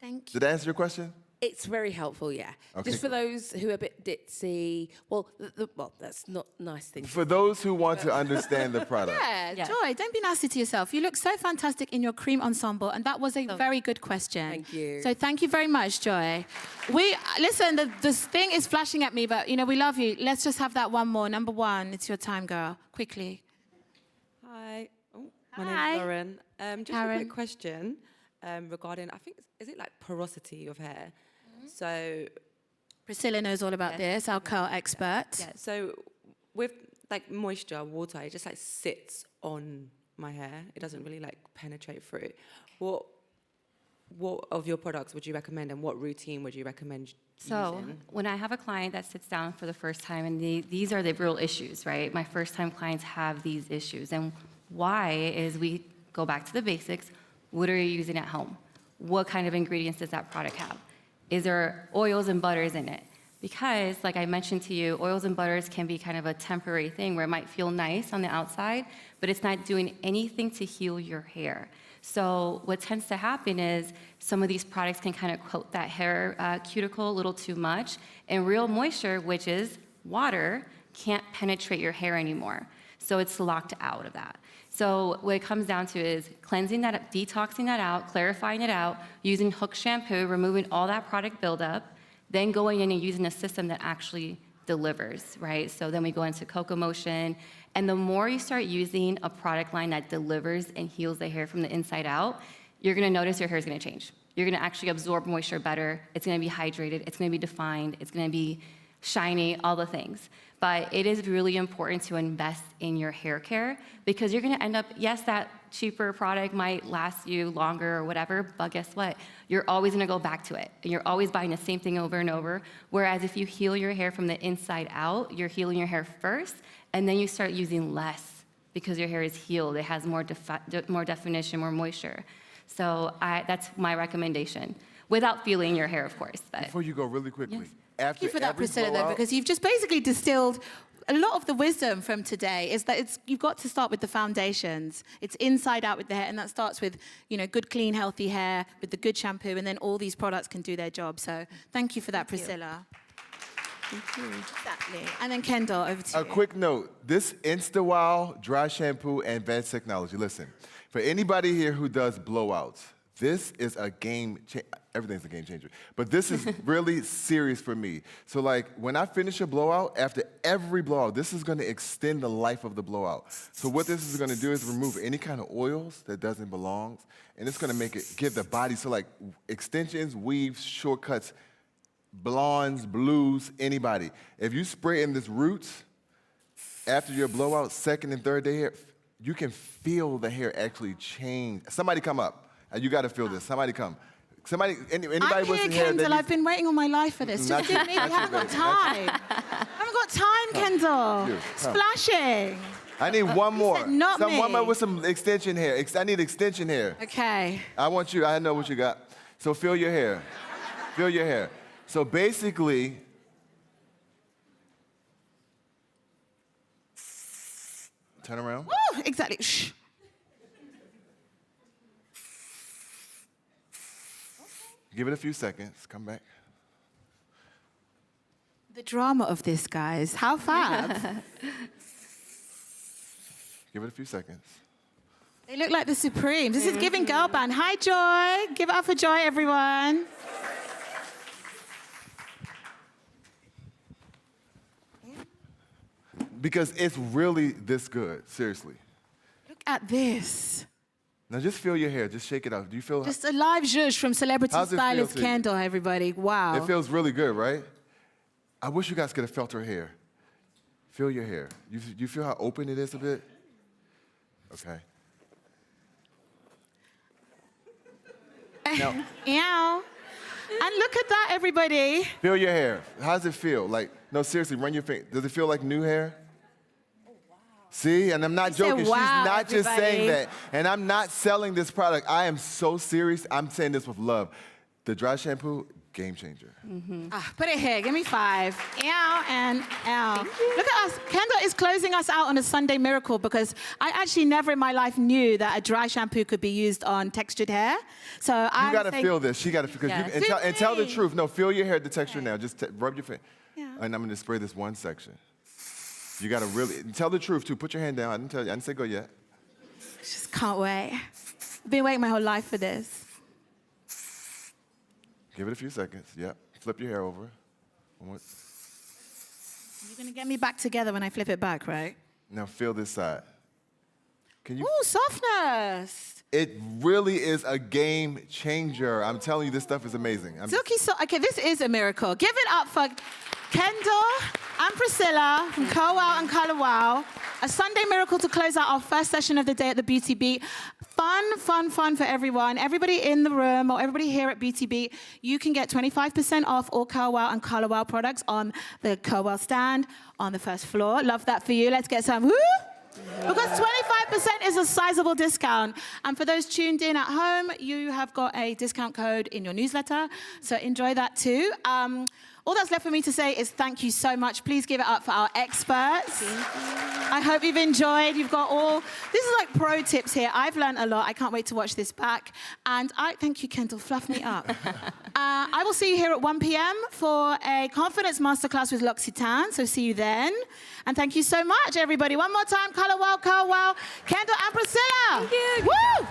Thank you. Did I answer your question? It's very helpful, yeah. Okay, Just for those who are a bit ditzy, well, that's not a nice thing. For those who want to understand the product. Yeah, Joy, don't be nasty to yourself. You look so fantastic in your cream ensemble, and that was a very good question. Thank you. So thank you very much, Joy. Listen, this thing is flashing at me, but, we love you. Let's just have that one more. Number 1, it's your time, girl. Quickly. Hi. My name's Lauren. Just a quick question regarding, I think, is it like porosity of hair? So Priscilla knows all about this, our curl expert. Yeah, so with like moisture, water, it just like sits on my hair. It doesn't really like penetrate through. What of your products would you recommend, and what routine would you recommend So using? when I have a client that sits down for the first time, and these are the real issues, right? My first-time clients have these issues. And why is we go back to the basics. What are you using at home? What kind of ingredients does that product have? Is there oils and butters in it? Because, like I mentioned to you, oils and butters can be kind of a temporary thing where it might feel nice on the outside, but it's not doing anything to heal your hair. So what tends to happen is some of these products can kind of coat that hair cuticle a little too much, and real moisture, which is water, can't penetrate your hair anymore. So it's locked out of that. So what it comes down to is cleansing that, detoxing that out, clarifying it out, using Hook shampoo, removing all that product buildup, then going in and using a system that actually delivers, right? So then we go into Cocoa Motion, and the more you start using a product line that delivers and heals the hair from the inside out, you're gonna notice your hair is gonna change. You're gonna actually absorb moisture better, it's gonna be hydrated, it's gonna be defined, it's gonna be shiny, all the things. But it is really important to invest in your hair care, because you're gonna end up, yes, that cheaper product might last you longer or whatever, but guess what? You're always gonna go back to it. And you're always buying the same thing over and over. Whereas if you heal your hair from the inside out, you're healing your hair first, and then you start using less because your hair is healed. It has more definition, more moisture. So that's my recommendation, without feeling your hair, of course. But. Before you go, really quickly. Yes. After Thank you for that, every Priscilla, though, blowout- because you've just basically distilled a lot of the wisdom from today. Is that you've got to start with the foundations. It's inside out with the hair, and that starts with good, clean, healthy hair with the good shampoo, and then all these products can do their job. So thank you for that, Priscilla. Thank you. Exactly. And then Kendall, over to you. A quick note, this InstaWow dry shampoo and advanced technology. Listen, for anybody here who does blowouts, this is a game changer. Everything's a game changer. But this is really serious for me. So like when I finish a blowout, after every blowout, this is gonna extend the life of the blowout. So what this is gonna do is remove any kind of oils that doesn't belong, and it's gonna make it, give the body, so like extensions, weaves, shortcuts, blondes, blues, anybody. If you spray in this roots, after your blowout, second and third day hair, you can feel the hair actually change. Somebody come up. You got to feel this. Somebody come. Anybody I'm with here, hair Kendall. I've been waiting all my life for this. Just give me. We haven't got time. I haven't got time, Kendall. Come. Splashing. I need one more. said not me. One more with some extension hair. I need extension hair. Okay. I know what you got. So feel your hair. Feel your hair. So basically, turn around. Woo, exactly. Shh. Give it a few seconds. Come back. The drama of this, guys. How fab. Give it a few seconds. They look like the Supremes. This is giving girl band. Hi, Joy. Give it up for Joy, everyone. Because it's really this good, seriously. Look at this. Now just feel your hair. Just shake it out. Do you feel? Just a live zhuzh from celebrity How's it feel stylist to you? Kendall, everybody. Wow. It feels really good, right? I wish you guys could have felt her hair. Feel your hair. You feel how open it is a bit? Okay. Now, Ew. And look at that, everybody. feel your hair. How does it feel? Like, no, seriously, run your finger. Does it feel like new hair? See, and I'm not said, joking. "Wow, She's not just saying everybody." that. And I'm not selling this product. I am so serious. I'm saying this with love. The dry shampoo, game changer. Put it here. Give me 5. Ew and ew. Look at us. Kendall is closing us out on a Sunday miracle because I actually never in my life knew that a dry shampoo could be used on textured hair. So You gotta feel this. She gotta feel. Yeah. And tell the truth. No, feel your hair, the texture now. Just rub your finger. Yeah. And I'm gonna spray this one section. You gotta really tell the truth too. Put your hand down. I didn't say go yet. Just can't wait. I've been waiting my whole life for this. Give it a few seconds. Yep. Flip your hair over. One more. You're gonna get me back together when I flip it back, right? Now feel this side. Can you? Ooh, softness. It really is a game changer. I'm telling you, this stuff is amazing. Silky so. Okay, this is a miracle. Give it up for Kendall and Priscilla from Co-Wow and Color Wow. A Sunday miracle to close out our first session of the day at the Beauty Beat. Fun, fun, fun for everyone. Everybody in the room or everybody here at Beauty Beat, you can get 25% off all Co-Wow and Color Wow products on the Co-Wow stand on the first floor. Love that for you. Let's get some woo! Because 25% is a sizable discount. And for those tuned in at home, you have got a discount code in your newsletter. So enjoy that too. All that's left for me to say is thank you so much. Please give it up for our experts. I hope you've enjoyed. You've got this is like pro tips here. I've learned a lot. I can't wait to watch this back. And thank you, Kendall, fluff me up. I will see you here at 1 p.m. for a confidence masterclass with L'Occitane. So see you then. And thank you so much, everybody. One more time, Color Wow, Kendall and Priscilla. Thank you. Woo!